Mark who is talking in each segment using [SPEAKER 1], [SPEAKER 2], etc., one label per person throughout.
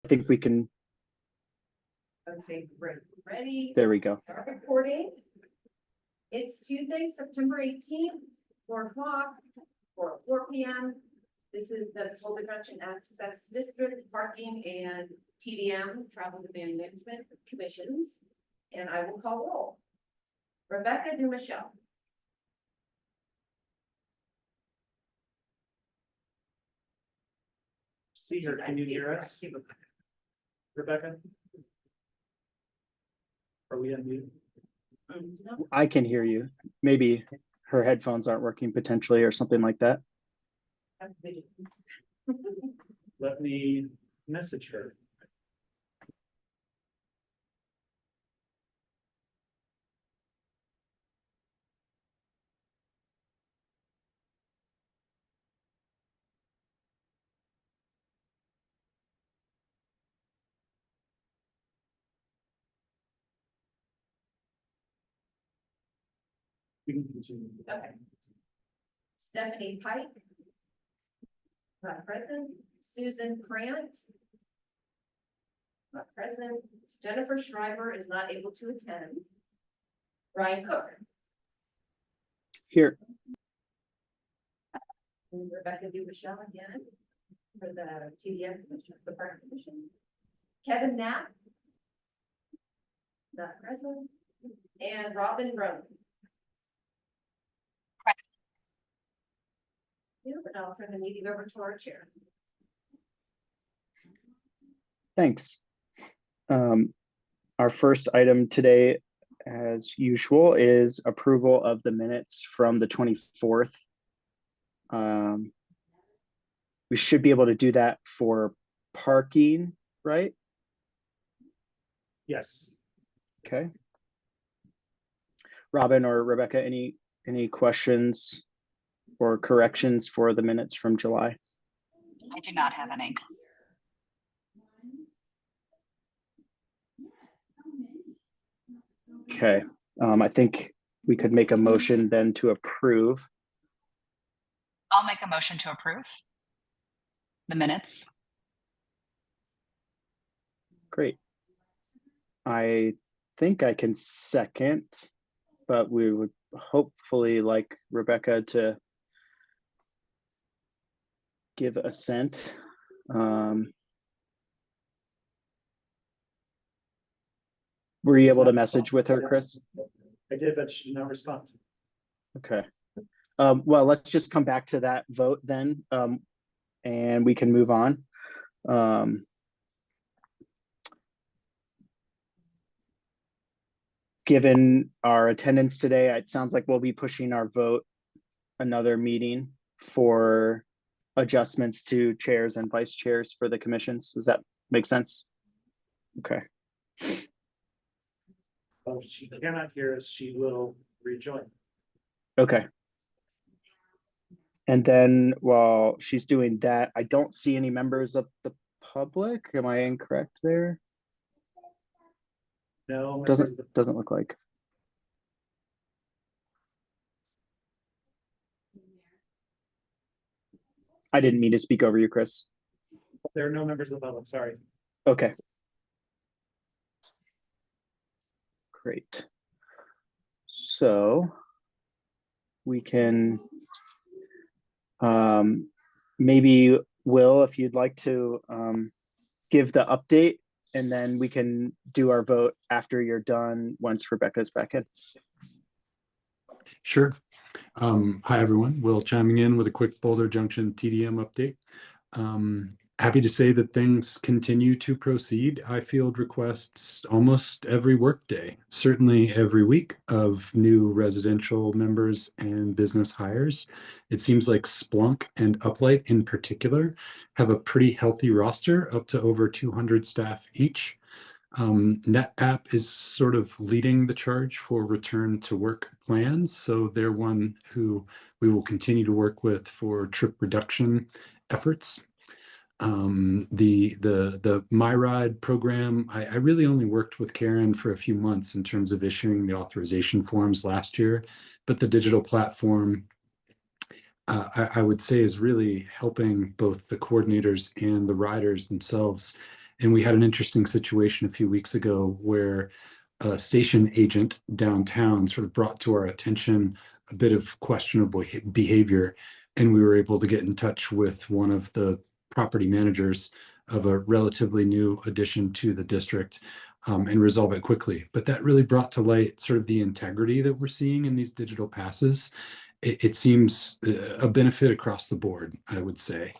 [SPEAKER 1] think we can.
[SPEAKER 2] Okay, ready?
[SPEAKER 1] There we go.
[SPEAKER 2] Start recording. It's Tuesday, September 18th, 4 o'clock, or 4 p.m. This is the Boulder Junction Access District Parking and TDM Travel Demand Management Commissions, and I will call roll. Rebecca DuMichelle.
[SPEAKER 3] See her, can you hear us? Rebecca? Are we on mute?
[SPEAKER 2] No.
[SPEAKER 1] I can hear you. Maybe her headphones aren't working potentially or something like that.
[SPEAKER 3] Let me message her. We can continue.
[SPEAKER 2] Okay. Stephanie Pike. Not present. Susan Grant. Not present. Jennifer Schreiber is not able to attend. Ryan Cook.
[SPEAKER 1] Here.
[SPEAKER 2] And Rebecca DuMichelle again for the TDM Commission, the Park Commission. Kevin Knapp. Not present. And Robin Rowe. Yeah, but I'll turn the meeting over to our chair.
[SPEAKER 1] Thanks. Our first item today, as usual, is approval of the minutes from the 24th. We should be able to do that for parking, right?
[SPEAKER 3] Yes.
[SPEAKER 1] Okay. Robin or Rebecca, any questions or corrections for the minutes from July?
[SPEAKER 4] I do not have any.
[SPEAKER 1] Okay, I think we could make a motion then to approve.
[SPEAKER 4] I'll make a motion to approve the minutes.
[SPEAKER 1] Great. I think I can second, but we would hopefully like Rebecca to give assent. Were you able to message with her, Chris?
[SPEAKER 3] I did, but she did not respond.
[SPEAKER 1] Okay. Well, let's just come back to that vote then, and we can move on. Given our attendance today, it sounds like we'll be pushing our vote another meeting for adjustments to chairs and vice chairs for the commissions. Does that make sense? Okay.
[SPEAKER 3] Oh, she cannot hear us. She will rejoin.
[SPEAKER 1] Okay. And then while she's doing that, I don't see any members of the public. Am I incorrect there?
[SPEAKER 3] No,
[SPEAKER 1] Doesn't look like. I didn't mean to speak over you, Chris.
[SPEAKER 3] there are no members of the public. Sorry.
[SPEAKER 1] Okay. Great. So we can maybe Will, if you'd like to give the update, and then we can do our vote after you're done once Rebecca's back in.
[SPEAKER 5] Sure. Hi, everyone. Will chiming in with a quick Boulder Junction TDM update. Happy to say that things continue to proceed. I field requests almost every workday, certainly every week, of new residential members and business hires. It seems like Splunk and Uplight in particular have a pretty healthy roster, up to over 200 staff each. NetApp is sort of leading the charge for return to work plans. So they're one who we will continue to work with for trip reduction efforts. The MyRide program, I really only worked with Karen for a few months in terms of issuing the authorization forms last year, but the digital platform, I would say, is really helping both the coordinators and the riders themselves And we had an interesting situation a few weeks ago where a station agent downtown sort of brought to our attention a bit of questionable behavior. And we were able to get in touch with one of the property managers of a relatively new addition to the district, and resolve it quickly. But that really brought to light sort of the integrity that we're seeing in these digital passes. It seems a benefit across the board, I would say.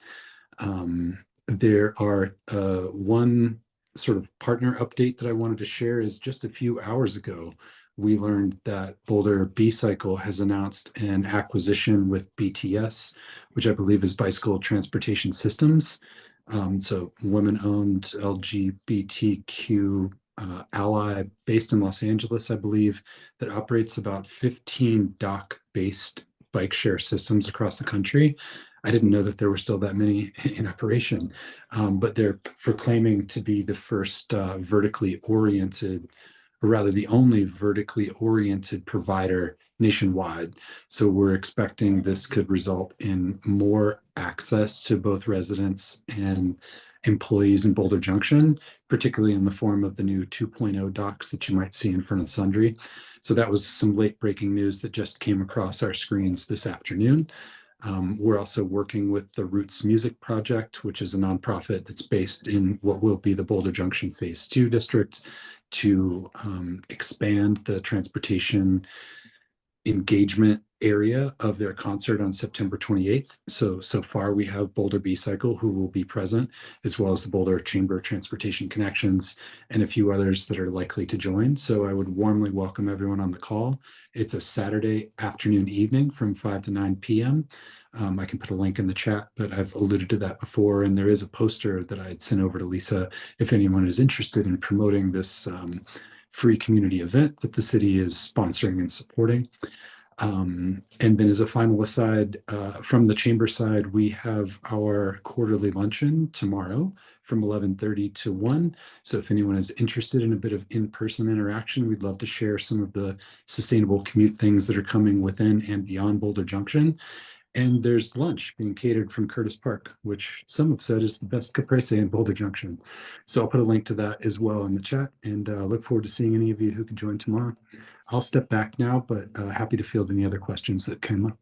[SPEAKER 5] There are one sort of partner update that I wanted to share is just a few hours ago, we learned that Boulder B-Cycle has announced an acquisition with BTS, which I believe is Bicycle Transportation Systems. So women-owned LGBTQ ally based in Los Angeles, I believe, that operates about 15 dock-based bike share systems across the country. I didn't know that there were still that many in operation, but they're proclaiming to be the first vertically oriented, or rather the only vertically oriented provider nationwide. So we're expecting this could result in more access to both residents and employees in Boulder Junction, particularly in the form of the new 2.0 docks that you might see in front of Sundry. So that was some late breaking news that just came across our screens this afternoon. We're also working with the Roots Music Project, which is a nonprofit that's based in what will be the Boulder Junction Phase 2 district, to expand the transportation engagement area of their concert on September 28th. So far we have Boulder B-Cycle who will be present, as well as the Boulder Chamber Transportation Connections and a few others that are likely to join. So I would warmly welcome everyone on the call. It's a Saturday afternoon, evening from 5 to 9 p.m. I can put a link in the chat, but I've alluded to that before. And there is a poster that I had sent over to Lisa if anyone is interested in promoting this free community event that the city is sponsoring and supporting. And then as a final aside, from the chamber side, we have our quarterly luncheon tomorrow from 11:30 to 1. So if anyone is interested in a bit of in-person interaction, we'd love to share some of the sustainable commute things that are coming within and beyond Boulder Junction. And there's lunch being catered from Curtis Park, which some have said is the best caprese in Boulder Junction. So I'll put a link to that as well in the chat, and look forward to seeing any of you who can join tomorrow. I'll step back now, but happy to field any other questions that came up.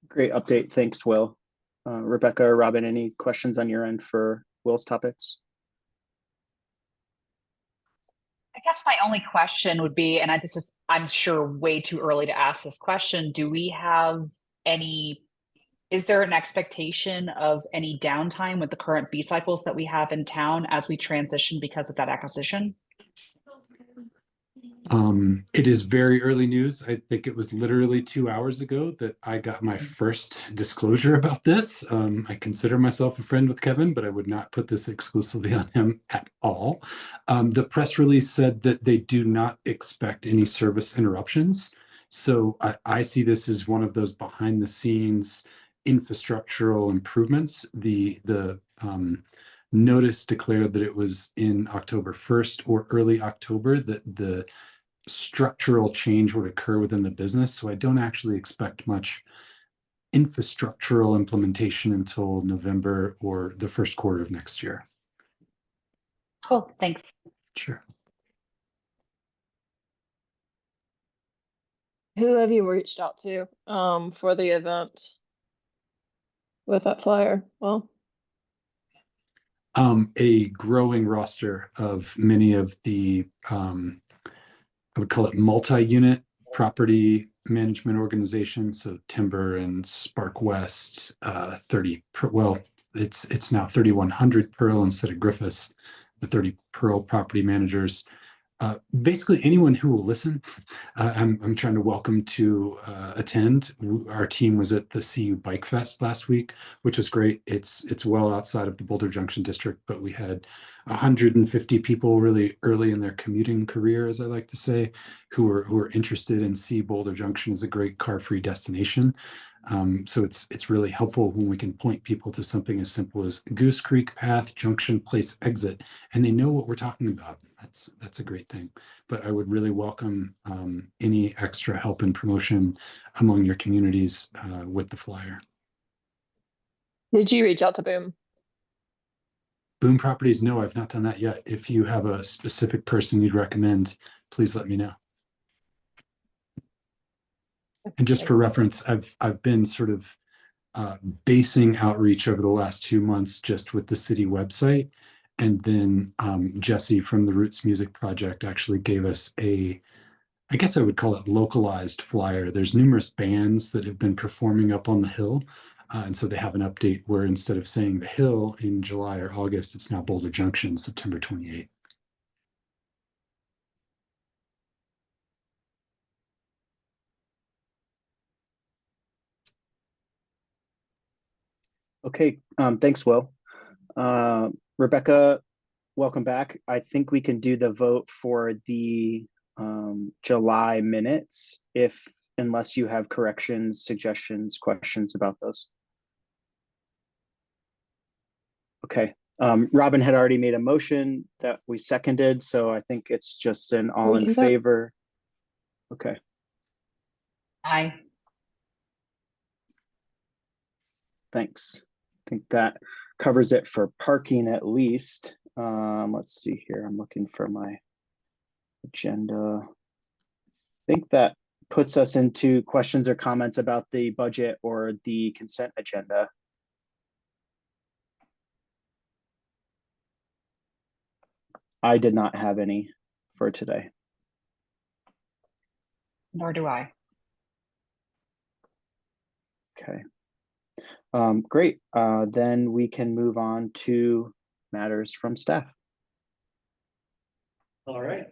[SPEAKER 1] Great update. Thanks, Will. Rebecca or Robin, any questions on your end for Will's topics?
[SPEAKER 4] I guess my only question would be, and this is, I'm sure, way too early to ask this question. Do we have is there an expectation of any downtime with the current B-Cycles that we have in town as we transition because of that acquisition?
[SPEAKER 5] It is very early news. I think it was literally 2 hours ago that I got my first disclosure about this. I consider myself a friend with Kevin, but I would not put this exclusively on him at all. The press release said that they do not expect any service interruptions. So I see this as one of those behind the scenes infrastructural improvements. The notice declared that it was in October 1st or early October that the structural change would occur within the business. So I don't actually expect much infrastructural implementation until November or the first quarter of next year.
[SPEAKER 4] Cool, thanks.
[SPEAKER 5] Sure.
[SPEAKER 6] Who have you reached out to for the event with that flyer? Well,
[SPEAKER 5] a growing roster of many of the I would call it multi-unit property management organizations. So Timber and Spark West, 30, well, it's now 3100 Pearl instead of Griffiths, the 30 Pearl property managers. Basically anyone who will listen, I'm trying to welcome to attend. Our team was at the CU Bike Fest last week, which was great. It's well outside of the Boulder Junction district, but we had 150 people really early in their commuting career, as I like to say, who are interested in see Boulder Junction as a great car-free destination. So it's really helpful when we can point people to something as simple as Goose Creek Path, Junction Place Exit, and they know what we're talking about. that's a great thing. But I would really welcome any extra help and promotion among your communities with the flyer.
[SPEAKER 6] Did you reach out to Boom?
[SPEAKER 5] Boom Properties, no, I've not done that yet. If you have a specific person you'd recommend, please let me know. And just for reference, I've been sort of basing outreach over the last 2 months just with the city website. And then Jesse from the Roots Music Project actually gave us I guess I would call it localized flyer. There's numerous bands that have been performing up on the hill. And so they have an update where instead of saying the hill in July or August, it's now Boulder Junction, September 28th.
[SPEAKER 1] Okay, thanks, Will. Rebecca, welcome back. I think we can do the vote for the July minutes unless you have corrections, suggestions, questions about those. Okay, Robin had already made a motion that we seconded, so I think it's just an all
[SPEAKER 6] We
[SPEAKER 1] in
[SPEAKER 6] can vote.
[SPEAKER 1] favor. Okay,
[SPEAKER 4] Aye.
[SPEAKER 1] thanks. I think that covers it for parking at least. Let's see here. I'm looking for my agenda. I think that puts us into questions or comments about the budget or the consent agenda. I did not have any for today.
[SPEAKER 4] Nor do I.
[SPEAKER 1] Okay. Great. Then we can move on to matters from staff.
[SPEAKER 3] All right.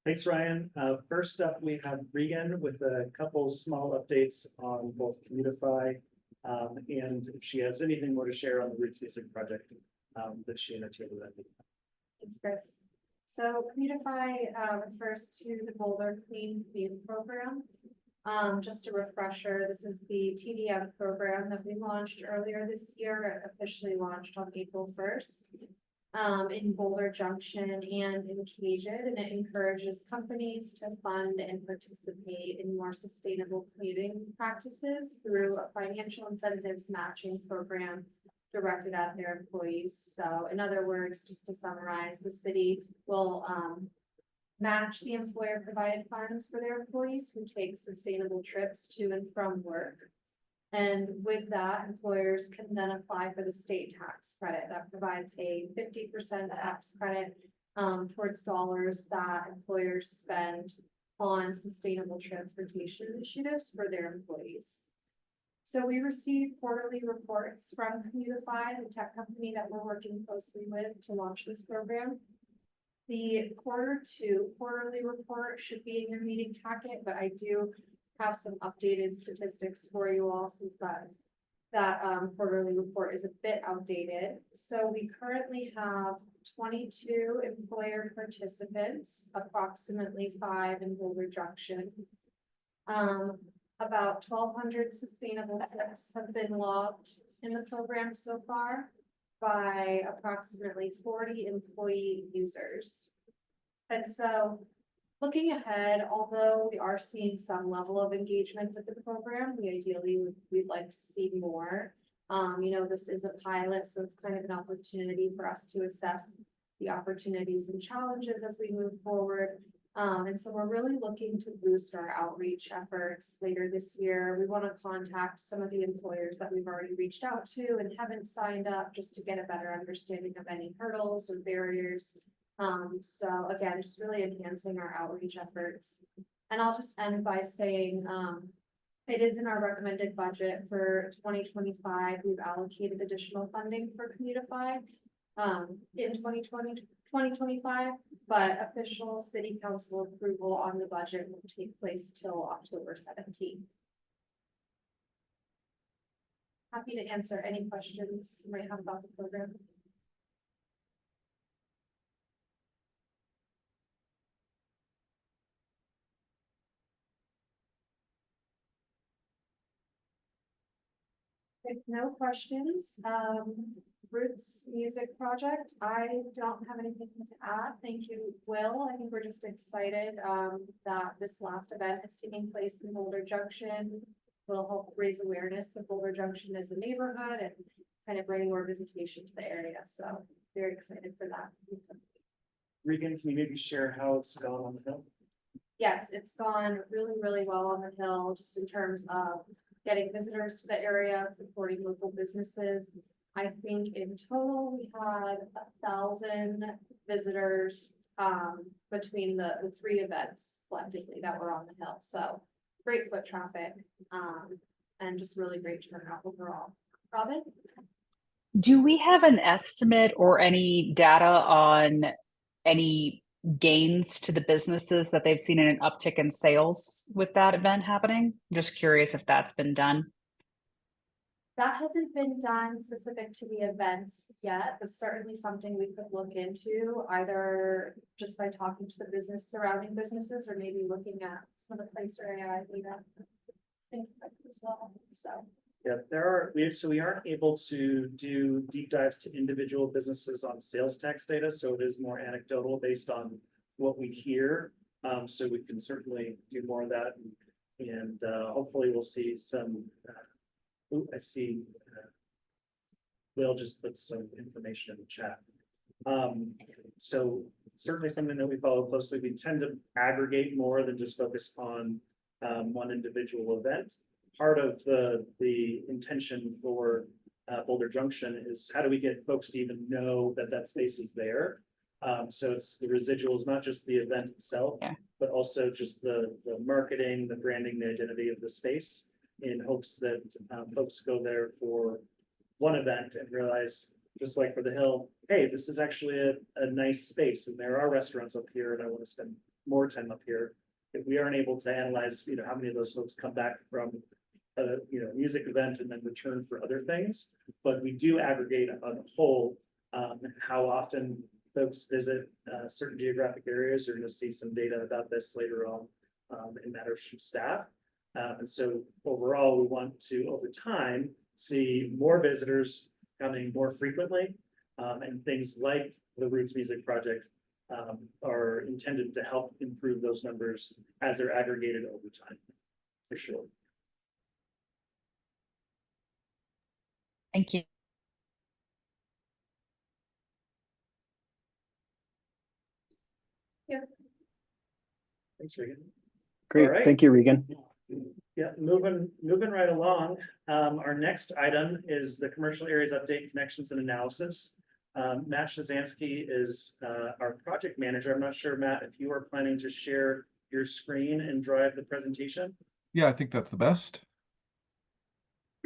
[SPEAKER 3] Thanks, Ryan. First up, we have Regan with a couple small updates on both Commutify and if she has anything more to share on the Roots Music Project that she and her team are running.
[SPEAKER 2] Thanks, Chris. So Commutify refers to the Boulder Clean Commute Program. Just a refresher, this is the TDM program that we launched earlier this year, officially launched on April 1st. In Boulder Junction and in Cajun, and it encourages companies to fund and participate in more sustainable commuting practices through a financial incentives matching program directed at their employees. So in other words, just to summarize, the city will match the employer provided funds for their employees who take sustainable trips to and from work. And with that, employers can then apply for the state tax credit that provides a 50% tax credit towards dollars that employers spend on sustainable transportation initiatives for their employees. So we receive quarterly reports from Commutify, the tech company that we're working closely with to launch this program. The Q2 quarterly report should be in your meeting packet, but I do have some updated statistics for you all since that quarterly report is a bit outdated. So we currently have 22 employer participants, approximately 5 in Boulder Junction. About 1,200 sustainable trips have been logged in the program so far by approximately 40 employee users. And so looking ahead, although we are seeing some level of engagement with the program, we'd like to see more. This is a pilot, so it's kind of an opportunity for us to assess the opportunities and challenges as we move forward. And so we're really looking to boost our outreach efforts later this year. We want to contact some of the employers that we've already reached out to and haven't signed up just to get a better understanding of any hurdles or barriers. So again, just really enhancing our outreach efforts. And I'll just end by saying, it is in our recommended budget for 2025. We've allocated additional funding for Commutify in 2025, but official city council approval on the budget will take place till October 17th. Happy to answer any questions you might have about the program. If no questions, Roots Music Project, I don't have anything to add. Thank you, Will. I think we're just excited that this last event is taking place in Boulder Junction. Will help raise awareness of Boulder Junction as a neighborhood and kind of bring more visitation to the area. So very excited for that.
[SPEAKER 3] Regan, can you maybe share how it's gone on the hill?
[SPEAKER 2] Yes, it's gone really, really well on the hill, just in terms of getting visitors to the area, supporting local businesses. I think in total, we had 1,000 visitors between the three events collectively that were on the hill. So great foot traffic and just really great turnout overall. Robin?
[SPEAKER 4] Do we have an estimate or any data on any gains to the businesses that they've seen in an uptick in sales with that event happening? I'm just curious if that's been done.
[SPEAKER 2] That hasn't been done specific to the events yet, but certainly something we could look into, either just by talking to the surrounding businesses, or maybe looking at some of the place area data. Think about it as well, so.
[SPEAKER 3] Yeah, we aren't able to do deep dives to individual businesses on sales tax data, so it is more anecdotal based on what we hear. So we can certainly do more of that, and hopefully we'll see some. I see. We'll just put some information in the chat. So certainly something that we follow closely. We tend to aggregate more than just focus on one individual event. Part of the intention for Boulder Junction is how do we get folks to even know that that space is there? So it's the residuals, not just the event itself, but also just the marketing, the branding, the identity of the space, in hopes that folks go there for one event and realize, just like for the hill, hey, this is actually a nice space and there are restaurants up here and I want to spend more time up here. If we aren't able to analyze, how many of those folks come back from a music event and then return for other things, but we do aggregate on the whole how often folks visit certain geographic areas. You're going to see some data about this later on in matters from staff. And so overall, we want to, over time, see more visitors coming more frequently, and things like the Roots Music Project are intended to help improve those numbers as they're aggregated over time, for sure.
[SPEAKER 4] Thank you.
[SPEAKER 3] Thanks, Regan.
[SPEAKER 1] Great.
[SPEAKER 3] All right.
[SPEAKER 1] Thank you, Regan.
[SPEAKER 3] Yeah, moving right along. Our next item is the commercial areas update, connections and analysis. Matt Shazansky is our project manager. I'm not sure, Matt, if you are planning to share your screen and drive the presentation.
[SPEAKER 7] Yeah, I think that's the best.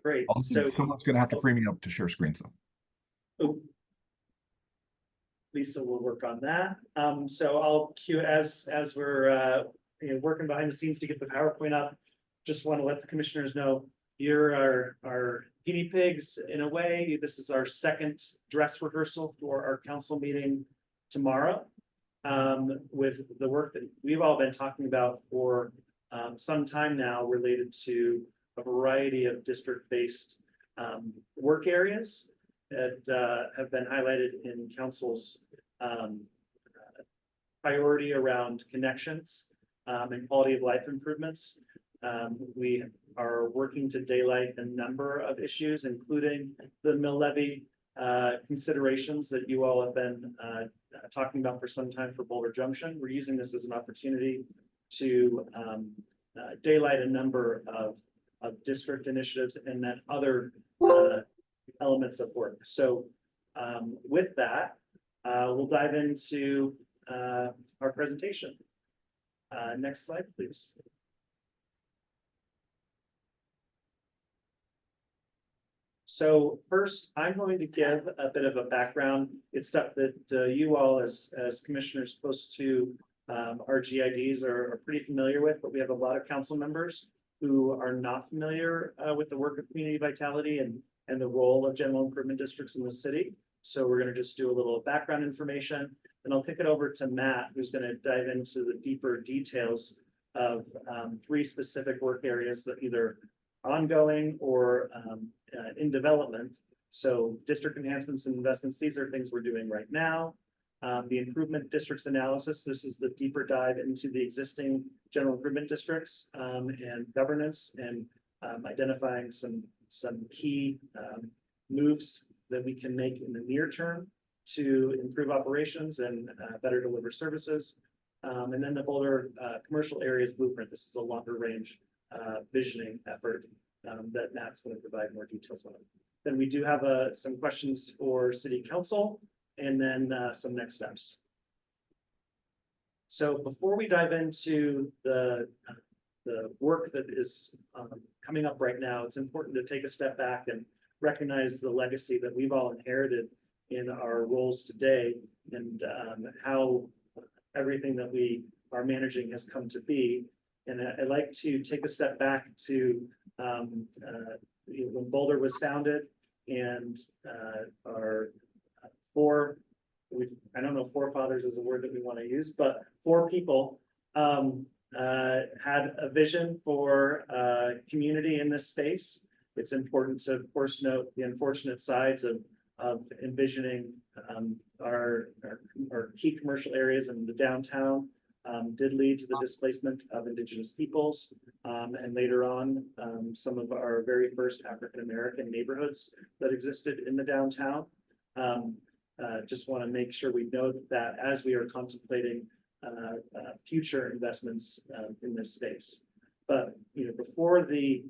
[SPEAKER 3] Great.
[SPEAKER 7] So someone's going to have to free me up to share screen. So
[SPEAKER 3] Lisa will work on that. So I'll cue as we're working behind the scenes to get the PowerPoint up. Just want to let the commissioners know you're our guinea pigs in a way. This is our second dress rehearsal for our council meeting tomorrow, with the work that we've all been talking about for some time now related to a variety of district-based work areas that have been highlighted in council's priority around connections and quality of life improvements. We are working to daylight a number of issues, including the mill levy considerations that you all have been talking about for some time for Boulder Junction. We're using this as an opportunity to daylight a number of district initiatives and then other elements of work. So with that, we'll dive into our presentation. Next slide, please. So first, I'm going to give a bit of a background. It's stuff that you all as commissioners close to our GIDs are pretty familiar with, but we have a lot of council members who are not familiar with the work of community vitality and the role of general improvement districts in the city. So we're going to just do a little background information, and I'll kick it over to Matt, who's going to dive into the deeper details of 3 specific work areas that either ongoing or in development. So district enhancements and investments, these are things we're doing right now. The improvement districts analysis, this is the deeper dive into the existing general improvement districts and governance, and identifying some key moves that we can make in the near term to improve operations and better deliver services. And then the Boulder commercial areas blueprint. This is a longer range visioning effort that Matt's going to provide more details on. Then we do have some questions for City Council, and then some next steps. So before we dive into the work that is coming up right now, it's important to take a step back and recognize the legacy that we've all inherited in our roles today, and how everything that we are managing has come to be. And I'd like to take a step back to when Boulder was founded, and our I don't know if forefathers is a word that we want to use, but 4 people had a vision for community in this space. It's important to, of course, note the unfortunate sides of envisioning our key commercial areas in the downtown did lead to the displacement of Indigenous peoples, and later on some of our very first African-American neighborhoods that existed in the downtown. Just want to make sure we note that as we are contemplating future investments in this space. But before the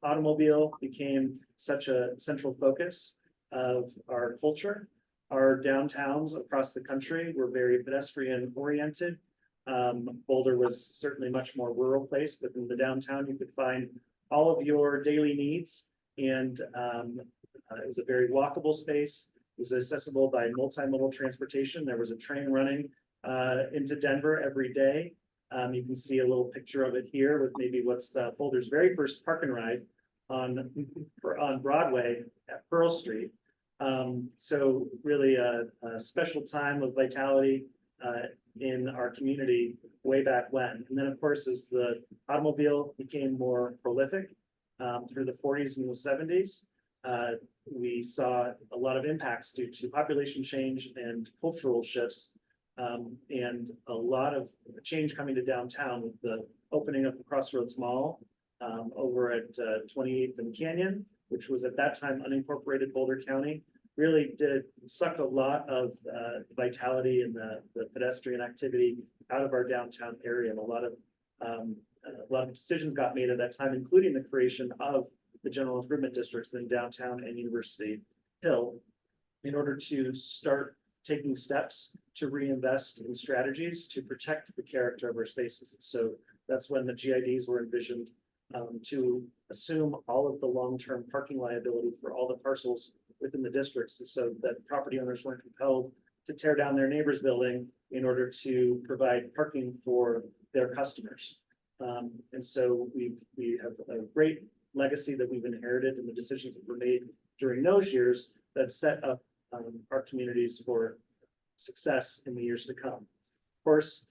[SPEAKER 3] automobile became such a central focus of our culture, our downtowns across the country were very pedestrian oriented. Boulder was certainly much more rural place, but in the downtown you could find all of your daily needs, and it was a very walkable space. It was accessible by multimodal transportation. There was a train running into Denver every day. You can see a little picture of it here with maybe what's Boulder's very first park and ride on Broadway at Pearl Street. So really a special time of vitality in our community way back when. And then of course, as the automobile became more prolific through the 40s and the 70s, we saw a lot of impacts due to population change and cultural shifts, and a lot of change coming to downtown with the opening of the Crossroads Mall over at 28th and Canyon, which was at that time unincorporated Boulder County. Really sucked a lot of vitality and the pedestrian activity out of our downtown area, and a lot of decisions got made at that time, including the creation of the general improvement districts in downtown and University Hill, in order to start taking steps to reinvest in strategies to protect the character of our spaces. So that's when the GIDs were envisioned to assume all of the long-term parking liability for all the parcels within the districts, so that property owners weren't compelled to tear down their neighbor's building in order to provide parking for their customers. And so we have a great legacy that we've inherited, and the decisions that were made during those years that set up our communities for success in the years to come. Of course,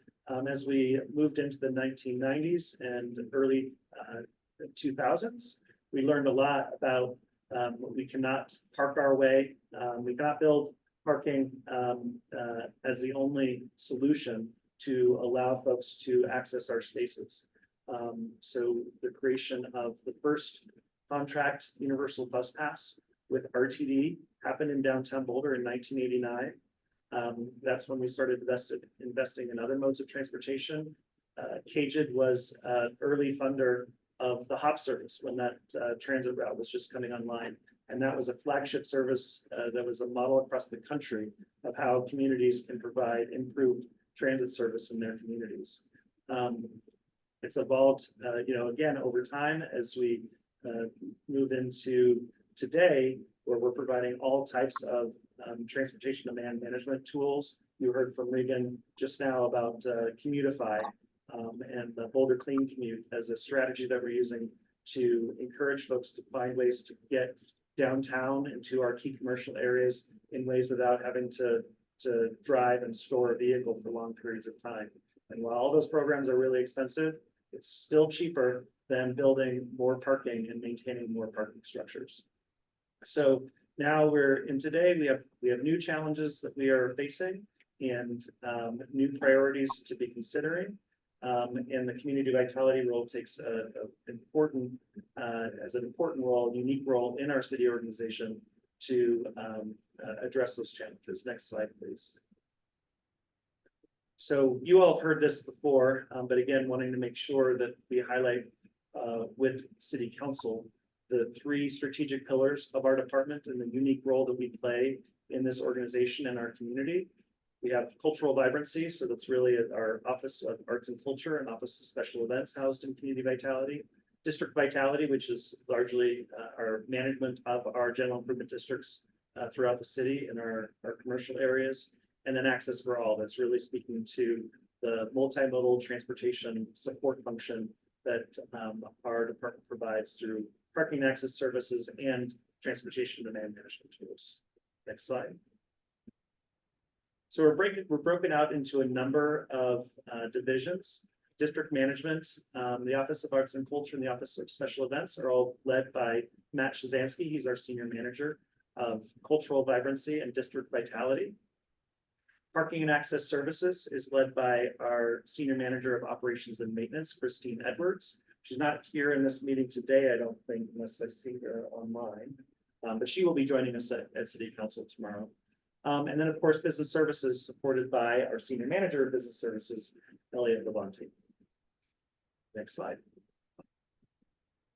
[SPEAKER 3] as we moved into the 1990s and early 2000s, we learned a lot about we cannot park our way. We cannot build parking as the only solution to allow folks to access our spaces. So the creation of the first contract universal bus pass with RTD happened in downtown Boulder in 1989. That's when we started investing in other modes of transportation. CAGID was an early funder of the HOP service when that transit route was just coming online. And that was a flagship service that was a model across the country of how communities can provide improved transit service in their communities. It's evolved, again, over time as we move into today, where we're providing all types of transportation demand management tools. You heard from Regan just now about Commutify and the Boulder Clean Commute as a strategy that we're using to encourage folks to find ways to get downtown into our key commercial areas in ways without having to drive and store a vehicle for long periods of time. And while all those programs are really expensive, it's still cheaper than building more parking and maintaining more parking structures. So now today we have new challenges that we are facing and new priorities to be considering. And the community vitality role takes an important role, unique role in our city organization to address those challenges. Next slide, please. So you all have heard this before, but again, wanting to make sure that we highlight with City Council the 3 strategic pillars of our department and the unique role that we play in this organization and our community. We have cultural vibrancy, so that's really our Office of Arts and Culture and Office of Special Events housed in Community Vitality. District Vitality, which is largely our management of our general improvement districts throughout the city and our commercial areas. And then Access for All, that's really speaking to the multimodal transportation support function that our department provides through parking access services and transportation demand management tools. Next slide. So we're broken out into a number of divisions. District management, the Office of Arts and Culture and the Office of Special Events are all led by Matt Shazansky. He's our senior manager of cultural vibrancy and district vitality. Parking and access services is led by our senior manager of operations and maintenance, Christine Edwards. She's not here in this meeting today, I don't think, unless I see her online, but she will be joining us at City Council tomorrow. And then, of course, business services supported by our senior manager of business services, Elliot Levante. Next slide.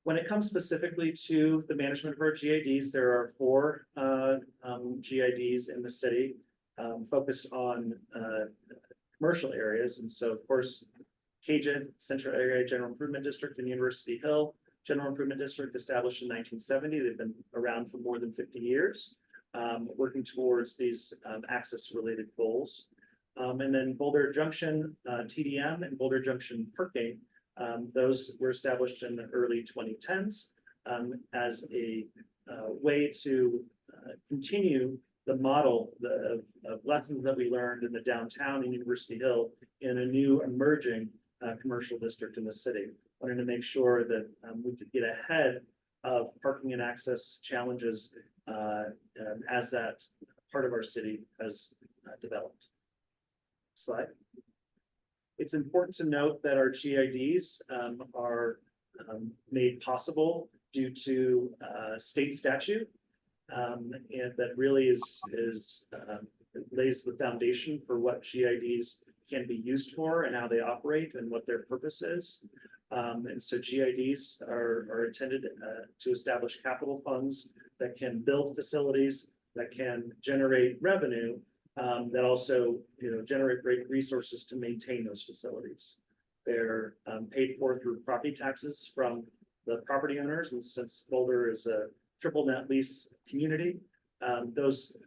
[SPEAKER 3] When it comes specifically to the management of our GIDs, there are 4 GIDs in the city focused on commercial areas. And so, of course, Cajun Central Area General Improvement District and University Hill General Improvement District, established in 1970. They've been around for more than 50 years, working towards these access-related goals. And then Boulder Junction TDM and Boulder Junction Parking, those were established in the early 2010s as a way to continue the model of lessons that we learned in the downtown and University Hill in a new emerging commercial district in the city. Wanted to make sure that we could get ahead of parking and access challenges as that part of our city has developed. Slide. It's important to note that our GIDs are made possible due to state statute, and that really lays the foundation for what GIDs can be used for and how they operate and what their purpose is. And so GIDs are intended to establish capital funds that can build facilities, that can generate revenue, that also generate great resources to maintain those facilities. They're paid for through property taxes from the property owners, and since Boulder is a triple net lease community, those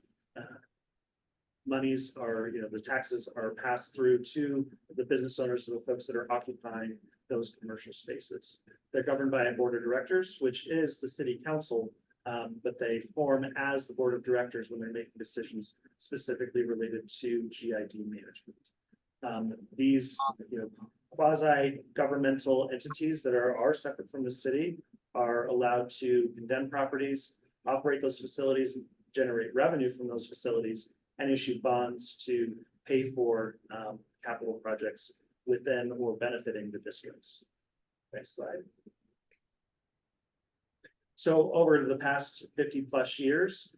[SPEAKER 3] monies are, the taxes are passed through to the business owners, the folks that are occupying those commercial spaces. They're governed by a board of directors, which is the city council, but they form as the board of directors when they're making decisions specifically related to GID management. These quasi-governmental entities that are separate from the city are allowed to condemn properties, operate those facilities, generate revenue from those facilities, and issue bonds to pay for capital projects within or benefiting the districts. Next slide. So over the past 50+ years,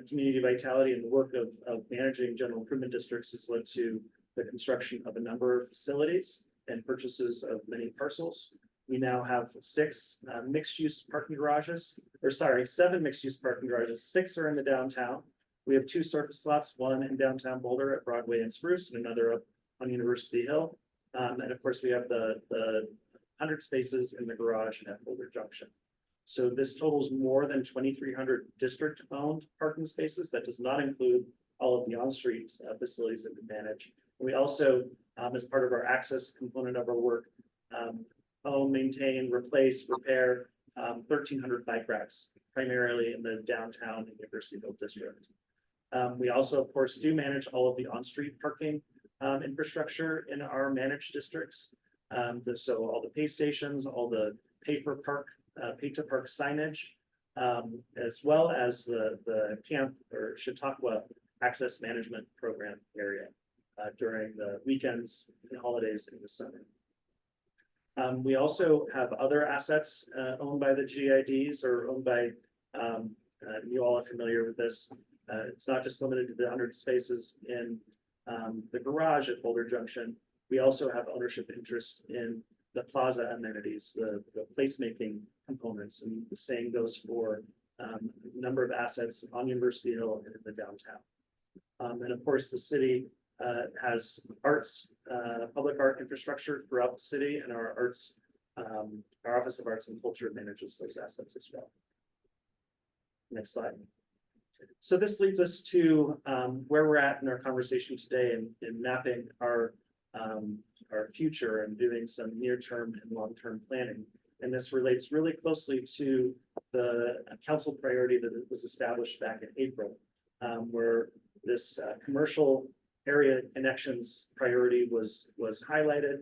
[SPEAKER 3] community vitality and the work of managing general improvement districts has led to the construction of a number of facilities and purchases of many parcels. We now have 7 mixed-use parking garages. 6 are in the downtown. We have 2 surface lots, one in downtown Boulder at Broadway and Spruce, and another up on University Hill. And of course, we have the 100 spaces in the garage at Boulder Junction. So this totals more than 2,300 district-owned parking spaces. That does not include all of the on-street facilities that we manage. We also, as part of our access component of our work, own, maintain, replace, repair 1,300 bike racks, primarily in the downtown University Hill district. We also, of course, do manage all of the on-street parking infrastructure in our managed districts. So all the pay stations, all the pay to park signage, as well as the camp or Chautauqua Access Management Program area during the weekends and holidays in the summer. We also have other assets owned by the GIDs or owned by, you all are familiar with this. It's not just limited to the 100 spaces in the garage at Boulder Junction. We also have ownership interest in the plaza amenities, the placemaking components, and the same goes for a number of assets on University Hill and in the downtown. And of course, the city has arts, public art infrastructure throughout the city, and our arts, our Office of Arts and Culture manages those assets as well. Next slide. So this leads us to where we're at in our conversation today in mapping our future and doing some near-term and long-term planning. And this relates really closely to the council priority that was established back in April, where this commercial area connections priority was highlighted,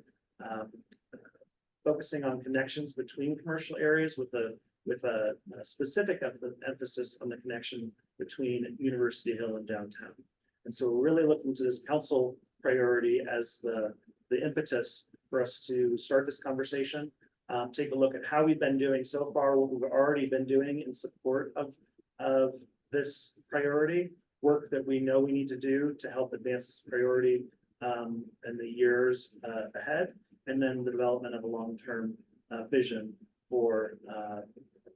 [SPEAKER 3] focusing on connections between commercial areas with a specific emphasis on the connection between University Hill and downtown. And so we're really looking to this council priority as the impetus for us to start this conversation, take a look at how we've been doing so far, what we've already been doing in support of this priority, work that we know we need to do to help advance this priority in the years ahead, and then the development of a long-term vision for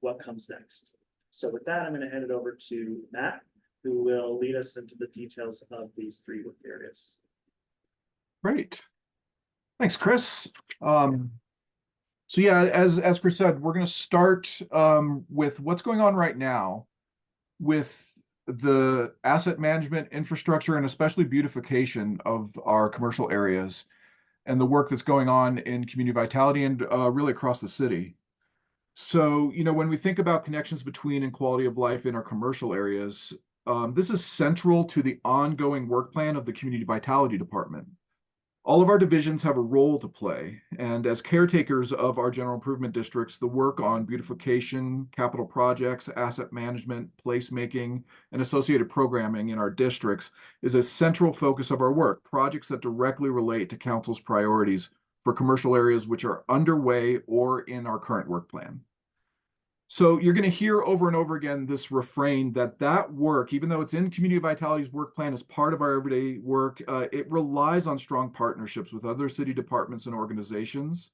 [SPEAKER 3] what comes next. So with that, I'm going to hand it over to Matt, who will lead us into the details of these three work areas.
[SPEAKER 7] Great. Thanks, Chris. So yeah, as Chris said, we're going to start with what's going on right now with the asset management infrastructure and especially beautification of our commercial areas and the work that's going on in community vitality and really across the city. So, you know, when we think about connections between and quality of life in our commercial areas, this is central to the ongoing work plan of the Community Vitality Department. All of our divisions have a role to play, and as caretakers of our general improvement districts, the work on beautification, capital projects, asset management, placemaking, and associated programming in our districts is a central focus of our work, projects that directly relate to Council's priorities for commercial areas which are underway or in our current work plan. So you're going to hear over and over again this refrain that work, even though it's in Community Vitality's work plan as part of our everyday work, it relies on strong partnerships with other city departments and organizations.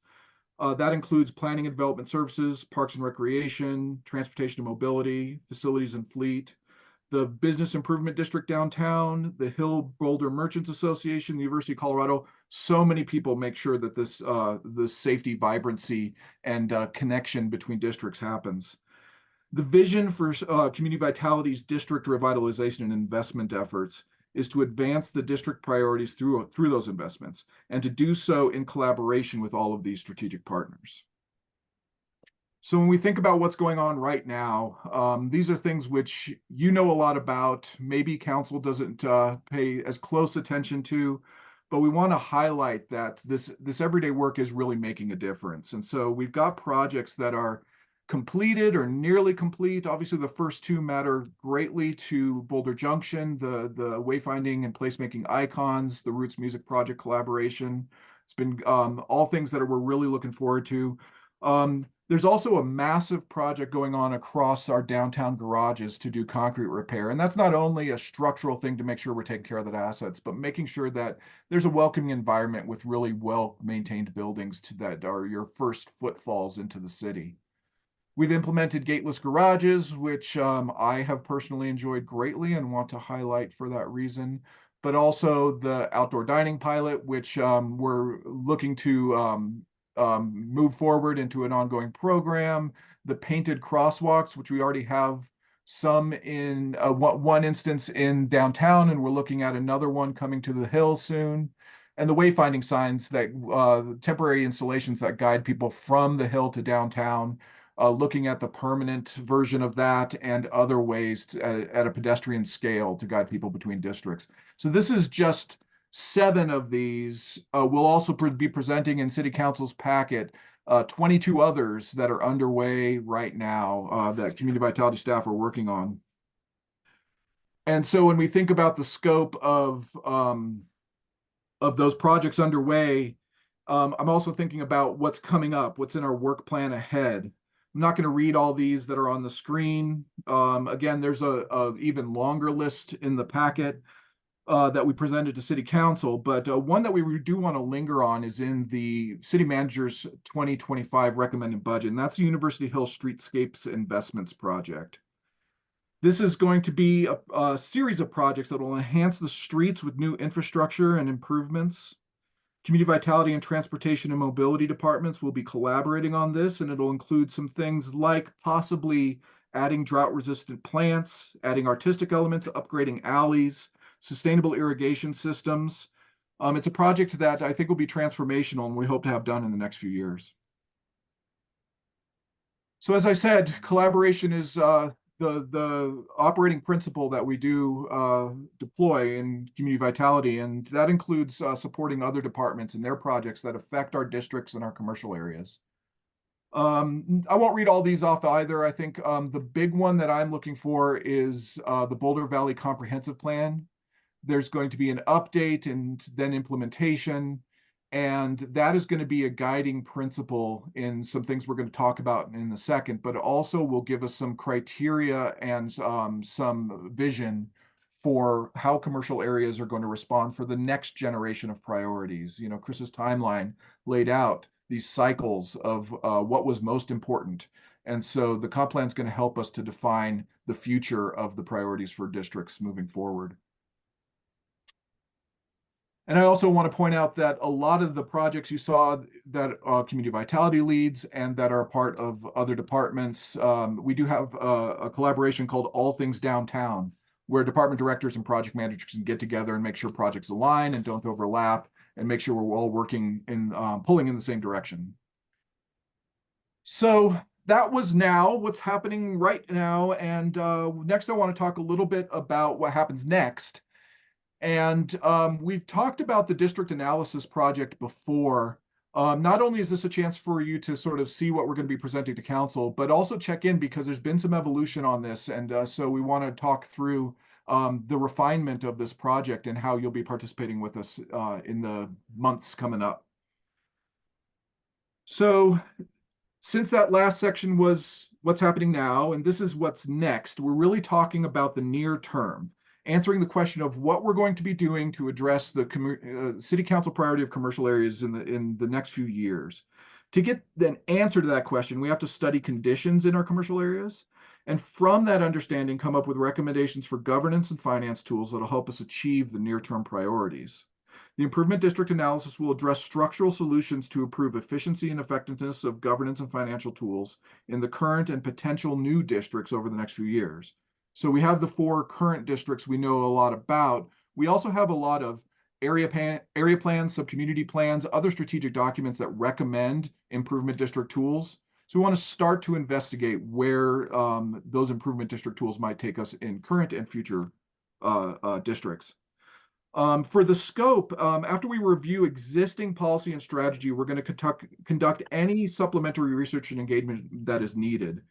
[SPEAKER 7] That includes planning and development services, parks and recreation, transportation and mobility, facilities and fleet, the Business Improvement District downtown, the Hill Boulder Merchants Association, the University of Colorado. So many people make sure that this safety, vibrancy, and connection between districts happens. The vision for Community Vitality's district revitalization and investment efforts is to advance the district priorities through those investments, and to do so in collaboration with all of these strategic partners. So when we think about what's going on right now, these are things which you know a lot about, maybe council doesn't pay as close attention to, but we want to highlight that this everyday work is really making a difference. And so we've got projects that are completed or nearly complete. Obviously, the first two matter greatly to Boulder Junction, the wayfinding and placemaking icons, the Roots Music Project collaboration. It's been all things that we're really looking forward to. There's also a massive project going on across our downtown garages to do concrete repair. And that's not only a structural thing to make sure we're taking care of the assets, but making sure that there's a welcoming environment with really well-maintained buildings that are your first footfalls into the city. We've implemented gateless garages, which I have personally enjoyed greatly and want to highlight for that reason, but also the outdoor dining pilot, which we're looking to move forward into an ongoing program, the painted crosswalks, which we already have some in one instance in downtown, and we're looking at another one coming to the Hill soon, and the wayfinding signs that temporary installations that guide people from the Hill to downtown, looking at the permanent version of that and other ways at a pedestrian scale to guide people between districts. So this is just 7 of these. We'll also be presenting in City Council's packet 22 others that are underway right now that community vitality staff are working on. And so when we think about the scope of those projects underway, I'm also thinking about what's coming up, what's in our work plan ahead. I'm not going to read all these that are on the screen. Again, there's a even longer list in the packet that we presented to City Council, but one that we do want to linger on is in the City Manager's 2025 recommended budget, and that's the University Hill Streetscapes Investments Project. This is going to be a series of projects that will enhance the streets with new infrastructure and improvements. Community Vitality and Transportation and Mobility departments will be collaborating on this, and it'll include some things like possibly adding drought-resistant plants, adding artistic elements, upgrading alleys, sustainable irrigation systems. It's a project that I think will be transformational and we hope to have done in the next few years. So as I said, collaboration is the operating principle that we do deploy in community vitality, and that includes supporting other departments and their projects that affect our districts and our commercial areas. I won't read all these off either. I think the big one that I'm looking for is the Boulder Valley Comprehensive Plan. There's going to be an update and then implementation. And that is going to be a guiding principle in some things we're going to talk about in a second, but it also will give us some criteria and some vision for how commercial areas are going to respond for the next generation of priorities. You know, Chris's timeline laid out these cycles of what was most important. And so the comp plan is going to help us to define the future of the priorities for districts moving forward. And I also want to point out that a lot of the projects you saw that Community Vitality leads and that are a part of other departments, we do have a collaboration called All Things Downtown, where department directors and project managers can get together and make sure projects align and don't overlap and make sure we're all working in pulling in the same direction. So that was now what's happening right now. And next I want to talk a little bit about what happens next. And we've talked about the district analysis project before. Not only is this a chance for you to sort of see what we're going to be presenting to council, but also check in because there's been some evolution on this. And so we want to talk through the refinement of this project and how you'll be participating with us in the months coming up. So since that last section was what's happening now, and this is what's next, we're really talking about the near term, answering the question of what we're going to be doing to address the city council priority of commercial areas in the next few years. To get an answer to that question, we have to study conditions in our commercial areas, and from that understanding, come up with recommendations for governance and finance tools that'll help us achieve the near-term priorities. The improvement district analysis will address structural solutions to improve efficiency and effectiveness of governance and financial tools in the current and potential new districts over the next few years. So we have the 4 current districts we know a lot about. We also have a lot of area plans, sub-community plans, other strategic documents that recommend improvement district tools. So we want to start to investigate where those improvement district tools might take us in current and future districts. For the scope, after we review existing policy and strategy, we're going to conduct any supplementary research and engagement that is needed.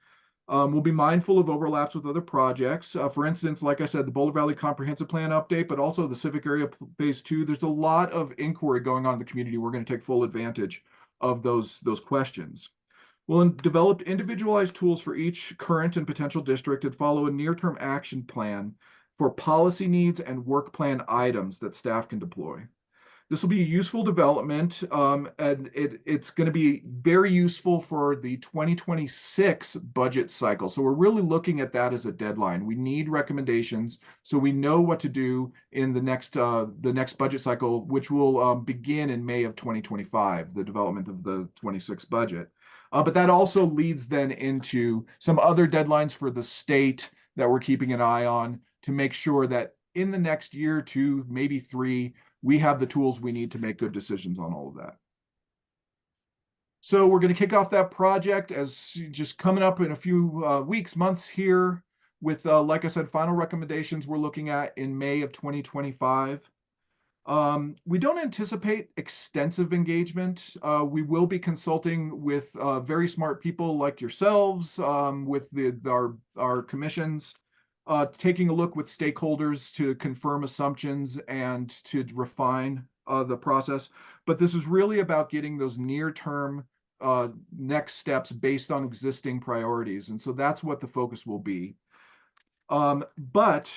[SPEAKER 7] We'll be mindful of overlaps with other projects. For instance, like I said, the Boulder Valley Comprehensive Plan update, but also the Civic Area Phase 2. There's a lot of inquiry going on in the community. We're going to take full advantage of those questions. We'll develop individualized tools for each current and potential district and follow a near-term action plan for policy needs and work plan items that staff can deploy. This will be a useful development, and it's going to be very useful for the 2026 budget cycle. So we're really looking at that as a deadline. We need recommendations so we know what to do in the next budget cycle, which will begin in May of 2025, the development of the 26 budget. But that also leads then into some other deadlines for the state that we're keeping an eye on to make sure that in the next year, 2, maybe 3, we have the tools we need to make good decisions on all of that. So we're going to kick off that project as just coming up in a few weeks, months here with, like I said, final recommendations we're looking at in May of 2025. We don't anticipate extensive engagement. We will be consulting with very smart people like yourselves, with our commissions, taking a look with stakeholders to confirm assumptions and to refine the process. But this is really about getting those near-term next steps based on existing priorities. And so that's what the focus will be. But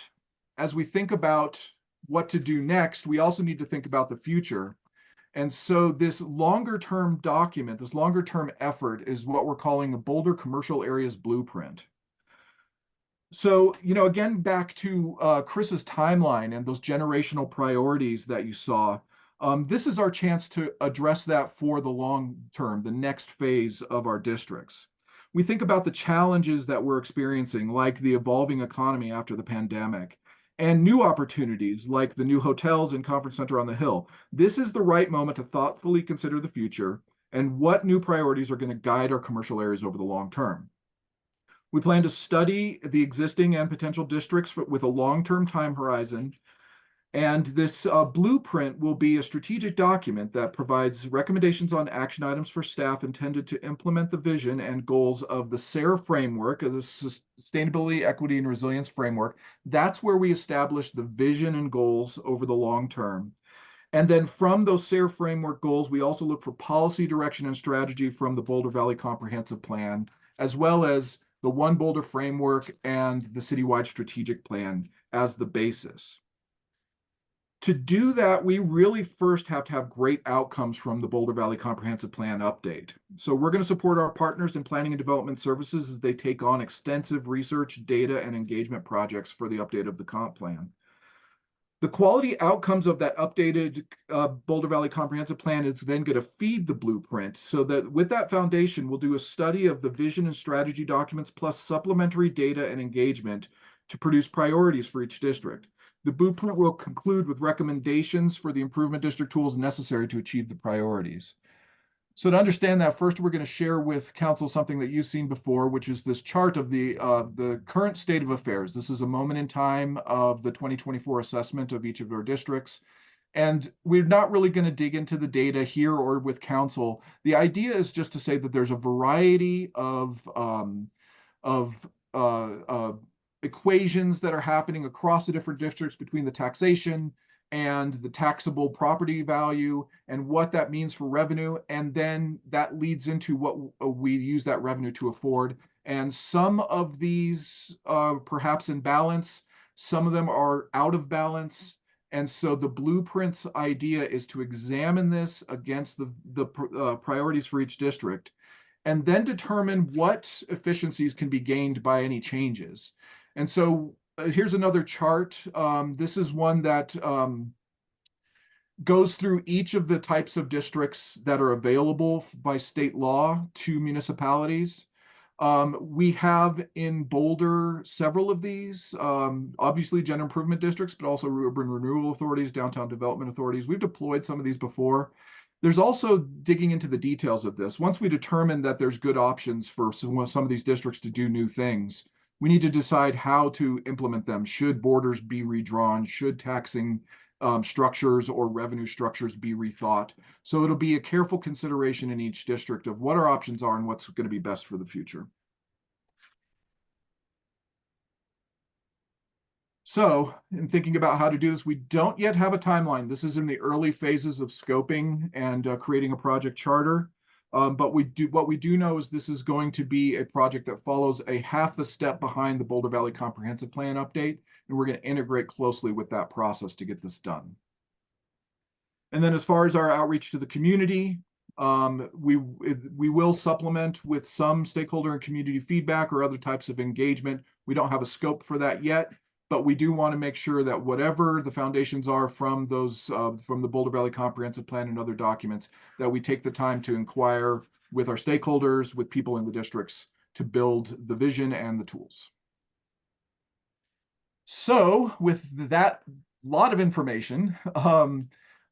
[SPEAKER 7] as we think about what to do next, we also need to think about the future. And so this longer term document, this longer term effort is what we're calling the Boulder Commercial Areas Blueprint. So, again, back to Chris's timeline and those generational priorities that you saw, this is our chance to address that for the long term, the next phase of our districts. We think about the challenges that we're experiencing, like the evolving economy after the pandemic, and new opportunities like the new hotels and conference center on the hill. This is the right moment to thoughtfully consider the future and what new priorities are going to guide our commercial areas over the long term. We plan to study the existing and potential districts with a long-term time horizon. And this blueprint will be a strategic document that provides recommendations on action items for staff intended to implement the vision and goals of the SARE framework, of the Sustainability, Equity, and Resilience framework. That's where we establish the vision and goals over the long term. And then from those SARE framework goals, we also look for policy direction and strategy from the Boulder Valley Comprehensive Plan, as well as the One Boulder framework and the citywide strategic plan as the basis. To do that, we really first have to have great outcomes from the Boulder Valley Comprehensive Plan update. So we're going to support our partners in planning and development services as they take on extensive research, data, and engagement projects for the update of the comp plan. The quality outcomes of that updated Boulder Valley Comprehensive Plan is then going to feed the blueprint, so that with that foundation, we'll do a study of the vision and strategy documents plus supplementary data and engagement to produce priorities for each district. The blueprint will conclude with recommendations for the improvement district tools necessary to achieve the priorities. So to understand that, first we're going to share with council something that you've seen before, which is this chart of the current state of affairs. This is a moment in time of the 2024 assessment of each of our districts. And we're not really going to dig into the data here or with council. The idea is just to say that there's a variety of equations that are happening across the different districts between the taxation and the taxable property value and what that means for revenue. And then that leads into what we use that revenue to afford. And some of these are perhaps in balance, some of them are out of balance. And so the blueprint's idea is to examine this against the priorities for each district and then determine what efficiencies can be gained by any changes. And so here's another chart. This is one that goes through each of the types of districts that are available by state law to municipalities. We have in Boulder several of these, obviously general improvement districts, but also urban renewal authorities, downtown development authorities. We've deployed some of these before. There's also digging into the details of this. Once we determine that there's good options for some of these districts to do new things, we need to decide how to implement them. Should borders be redrawn? Should taxing structures or revenue structures be rethought? So it'll be a careful consideration in each district of what our options are and what's going to be best for the future. So in thinking about how to do this, we don't yet have a timeline. This is in the early phases of scoping and creating a project charter. But what we do know is this is going to be a project that follows a half a step behind the Boulder Valley Comprehensive Plan update, and we're going to integrate closely with that process to get this done. And then as far as our outreach to the community, we will supplement with some stakeholder and community feedback or other types of engagement. We don't have a scope for that yet, but we do want to make sure that whatever the foundations are from those from the Boulder Valley Comprehensive Plan and other documents, that we take the time to inquire with our stakeholders, with people in the districts to build the vision and the tools. So with that lot of information,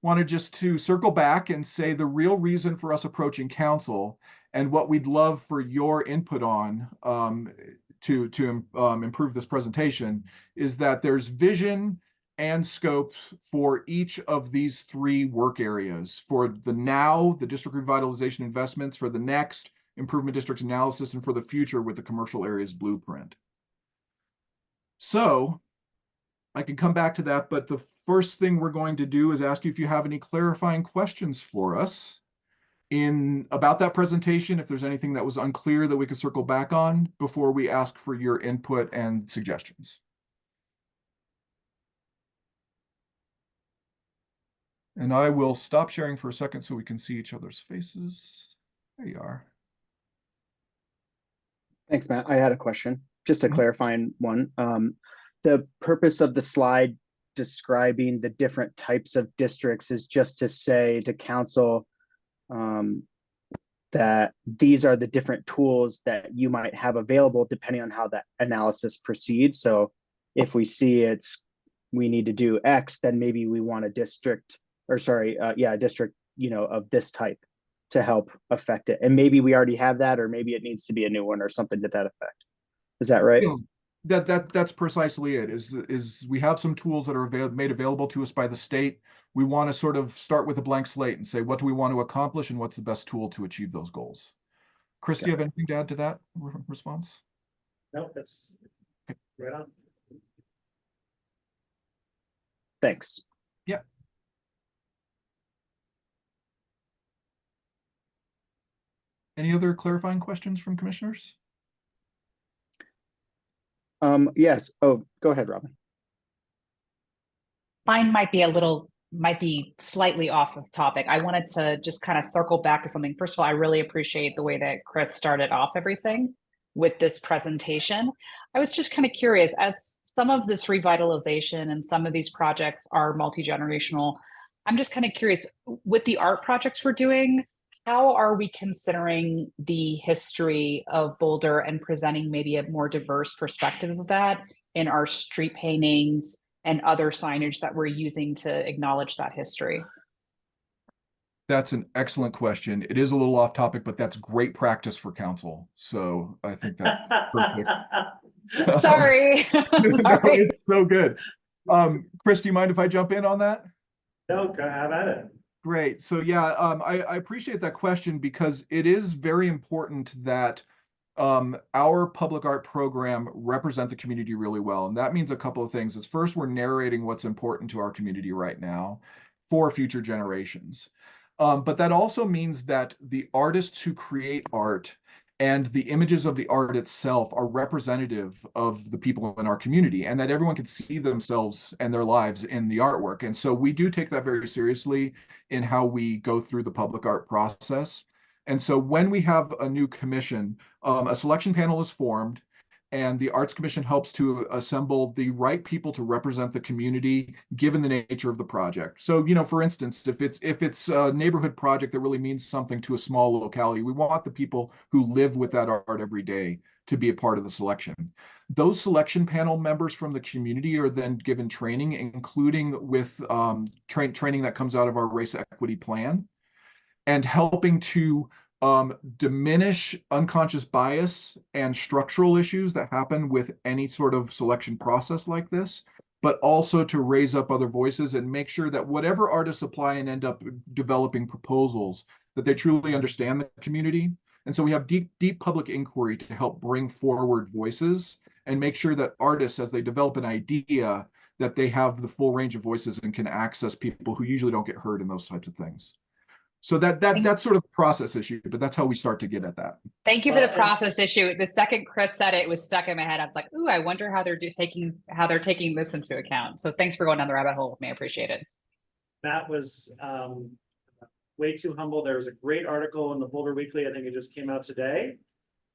[SPEAKER 7] wanted just to circle back and say the real reason for us approaching council and what we'd love for your input on to improve this presentation is that there's vision and scope for each of these three work areas. For the now, the district revitalization investments; for the next, improvement district analysis; and for the future with the commercial areas blueprint. So I can come back to that, but the first thing we're going to do is ask you if you have any clarifying questions for us about that presentation, if there's anything that was unclear that we could circle back on before we ask for your input and suggestions. And I will stop sharing for a second so we can see each other's faces. There you are.
[SPEAKER 1] Thanks, Matt. I had a question, just a
[SPEAKER 7] Mhm.
[SPEAKER 1] clarifying one. The purpose of the slide describing the different types of districts is just to say to council that these are the different tools that you might have available depending on how that analysis proceeds. So if we see we need to do X, then maybe we want a district, or sorry, a district, of this type to help affect it. And maybe we already have that, or maybe it needs to be a new one or something to that effect. Is that right?
[SPEAKER 7] That's precisely it. Is we have some tools that are made available to us by the state. We want to sort of start with a blank slate and say, what do we want to accomplish and what's the best tool to achieve those goals? Chris, do you have anything to add to that response?
[SPEAKER 3] No, that's right on.
[SPEAKER 1] Thanks.
[SPEAKER 7] Yeah. Any other clarifying questions from commissioners?
[SPEAKER 1] Yes. Oh, go ahead, Robin.
[SPEAKER 4] Mine might be slightly off of topic. I wanted to just kind of circle back to something. First of all, I really appreciate the way that Chris started off everything with this presentation. I was just kind of curious, as some of this revitalization and some of these projects are multi-generational, I'm just kind of curious, with the art projects we're doing, how are we considering the history of Boulder and presenting maybe a more diverse perspective of that in our street paintings and other signage that we're using to acknowledge that history?
[SPEAKER 7] That's an excellent question. It is a little off topic, but that's great practice for council. So I think that's perfect.
[SPEAKER 4] Sorry.
[SPEAKER 7] No,
[SPEAKER 4] Sorry.
[SPEAKER 7] it's so good. Chris, do you mind if I jump in on that?
[SPEAKER 3] No, go have at it.
[SPEAKER 7] Great. So yeah, I appreciate that question because it is very important that our public art program represent the community really well. And that means a couple of things. Is first, we're narrating what's important to our community right now for future generations. But that also means that the artists who create art and the images of the art itself are representative of the people in our community, and that everyone can see themselves and their lives in the artwork. And so we do take that very seriously in how we go through the public art process. And so when we have a new commission, a selection panel is formed, and the Arts Commission helps to assemble the right people to represent the community, given the nature of the project. So, for instance, if it's a neighborhood project that really means something to a small locality, we want the people who live with that art every day to be a part of the selection. Those selection panel members from the community are then given training, including with training that comes out of our race equity plan, and helping to diminish unconscious bias and structural issues that happen with any sort of selection process like this, but also to raise up other voices and make sure that whatever artists apply and end up developing proposals, that they truly understand the community. And so we have deep public inquiry to help bring forward voices and make sure that artists, as they develop an idea, that they have the full range of voices and can access people who usually don't get heard in those types of things. So that's sort of a process issue, but that's how we start to get at that.
[SPEAKER 4] Thank you for the process issue. The second Chris said it, was stuck in my head. I was like, "Ooh, I wonder how they're taking this into account." So thanks for going down the rabbit hole with me. I appreciate it.
[SPEAKER 3] Matt was way too humble. There was a great article in the Boulder Weekly, I think it just came out today,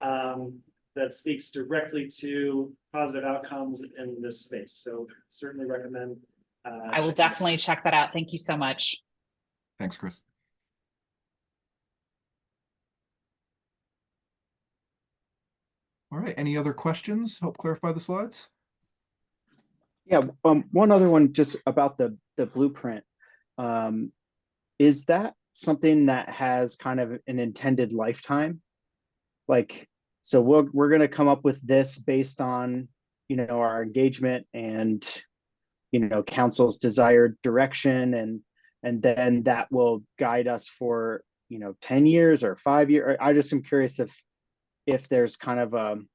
[SPEAKER 3] that speaks directly to positive outcomes in this space. So certainly recommend.
[SPEAKER 4] I will definitely check that out. Thank you so much.
[SPEAKER 7] Thanks, Chris. All right, any other questions? Help clarify the slides?
[SPEAKER 1] Yeah, one other one just about the blueprint. Is that something that has kind of an intended lifetime? Like, so we're going to come up with this based on, our engagement and, council's desired direction, and then that will guide us for 10 years or 5 years. I just am curious if there's kind of an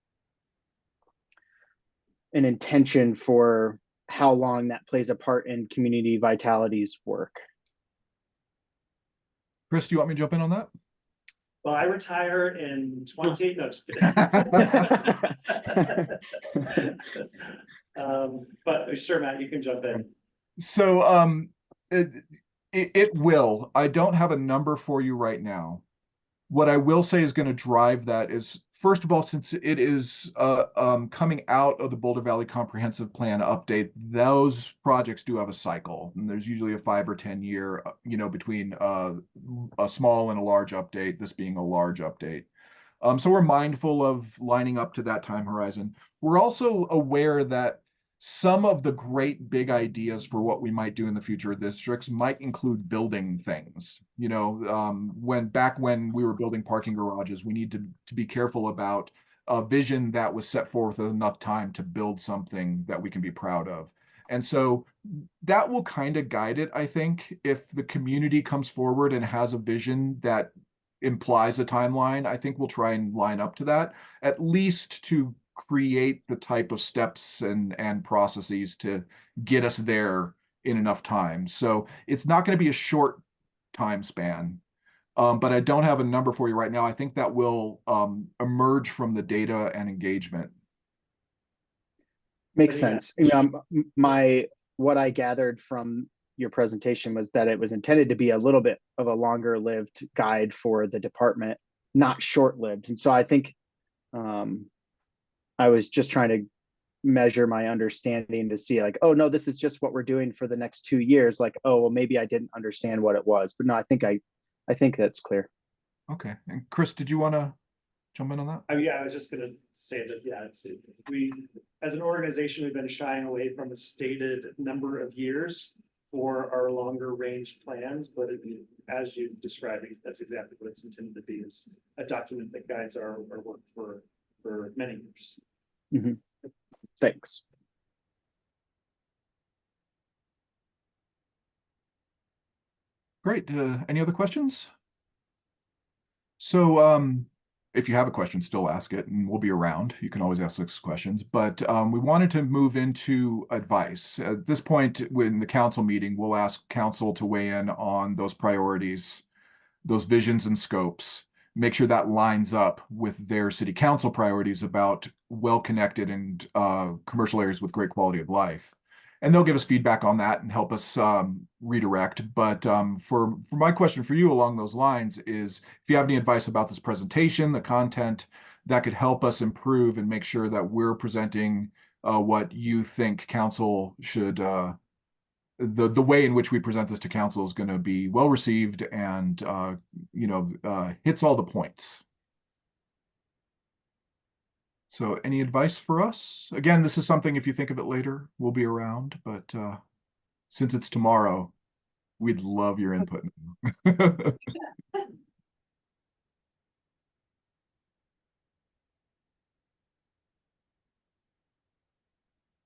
[SPEAKER 1] intention for how long that plays a part in community vitality's work.
[SPEAKER 7] Chris, do you want me to jump in on that?
[SPEAKER 3] Well, I retire in 20, no, just kidding. But sure, Matt, you can jump in.
[SPEAKER 7] So it will. I don't have a number for you right now. What I will say is going to drive that is, first of all, since it is coming out of the Boulder Valley Comprehensive Plan update, those projects do have a cycle. And there's usually a 5 or 10 year, between a small and a large update, this being a large update. So we're mindful of lining up to that time horizon. We're also aware that some of the great big ideas for what we might do in the future districts might include building things. When we were building parking garages, we need to be careful about a vision that was set forth with enough time to build something that we can be proud of. And so that will kind of guide it, I think. If the community comes forward and has a vision that implies a timeline, I think we'll try and line up to that, at least to create the type of steps and processes to get us there in enough time. So it's not going to be a short time span, but I don't have a number for you right now. I think that will emerge from the data and engagement.
[SPEAKER 1] Makes sense. What I gathered from your presentation was that it was intended to be a little bit of a longer lived guide for the department, not short lived. And so I think I was just trying to measure my understanding to see like, oh no, this is just what we're doing for the next 2 years. Like, oh, well, maybe I didn't understand what it was, but no, I think that's clear.
[SPEAKER 7] Okay. And Chris, did you want to jump in on that?
[SPEAKER 3] Yeah, I was just going to say that, yeah, we, as an organization, we've been shying away from a stated number of years for our longer range plans, but as you described, that's exactly what it's intended to be, is a document that guides our work for many years.
[SPEAKER 1] Mm-hmm. Thanks.
[SPEAKER 7] Great. Any other questions? So if you have a question, still ask it, and we'll be around. You can always ask us questions. But we wanted to move into advice. At this point, in the council meeting, we'll ask council to weigh in on those priorities, those visions and scopes, make sure that lines up with their city council priorities about well-connected and commercial areas with great quality of life. And they'll give us feedback on that and help us redirect. But for my question for you along those lines is, if you have any advice about this presentation, the content that could help us improve and make sure that we're presenting what you think council should, the way in which we present this to council is going to be well received and hits all the points. So any advice for us? Again, this is something, if you think of it later, we'll be around, but since it's tomorrow, we'd love your input.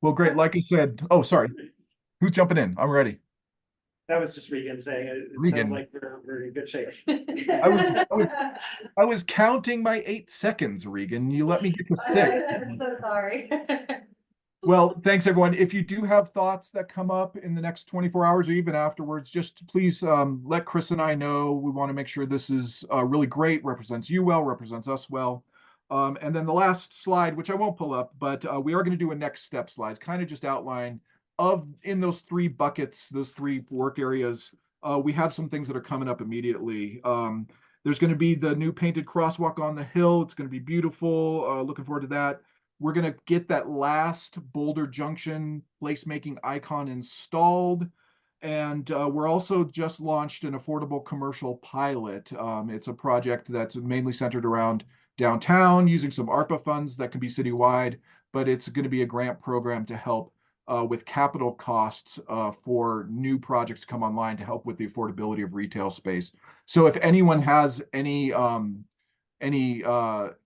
[SPEAKER 7] Well, great. Like I said, oh, sorry. Who's jumping in? I'm ready.
[SPEAKER 3] That was just Regan saying it.
[SPEAKER 7] Regan.
[SPEAKER 3] Sounds like we're in good shape.
[SPEAKER 7] I was counting my 8 seconds, Regan. You let me get to 6.
[SPEAKER 2] I'm so sorry.
[SPEAKER 7] Well, thanks everyone. If you do have thoughts that come up in the next 24 hours or even afterwards, just please let Chris and I know. We want to make sure this is really great, represents you well, represents us well. And then the last slide, which I won't pull up, but we are going to do a next step slides, kind of just outline in those 3 buckets, those 3 work areas. We have some things that are coming up immediately. There's going to be the new painted crosswalk on the hill. It's going to be beautiful. Looking forward to that. We're going to get that last Boulder Junction placemaking icon installed. And we're also just launched an affordable commercial pilot. It's a project that's mainly centered around downtown, using some ARPA funds that can be citywide, but it's going to be a grant program to help with capital costs for new projects to come online to help with the affordability of retail space. So if anyone has any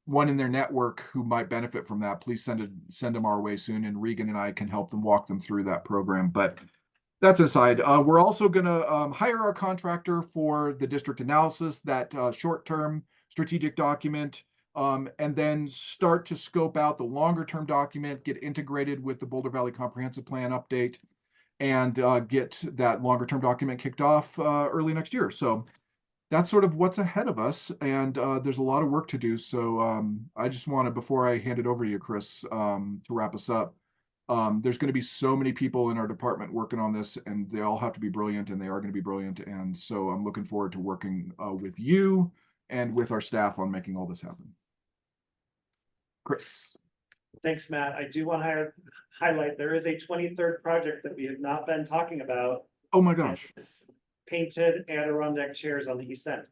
[SPEAKER 7] one in their network who might benefit from that, please send them our way soon, and Regan and I can help them walk them through that program. But that's aside. We're also going to hire our contractor for the district analysis, that short-term strategic document, and then start to scope out the longer-term document, get integrated with the Boulder Valley Comprehensive Plan update, and get that longer-term document kicked off early next year. So that's sort of what's ahead of us, and there's a lot of work to do. So I just want to, before I hand it over to you, Chris, to wrap us up, there's going to be so many people in our department working on this, and they all have to be brilliant, and they are going to be brilliant. And so I'm looking forward to working with you and with our staff on making all this happen. Chris.
[SPEAKER 3] Thanks, Matt. I do want to highlight, there is a 23rd project that we have not been talking about.
[SPEAKER 7] Oh my gosh.
[SPEAKER 3] It's painted Adirondack chairs on the east end.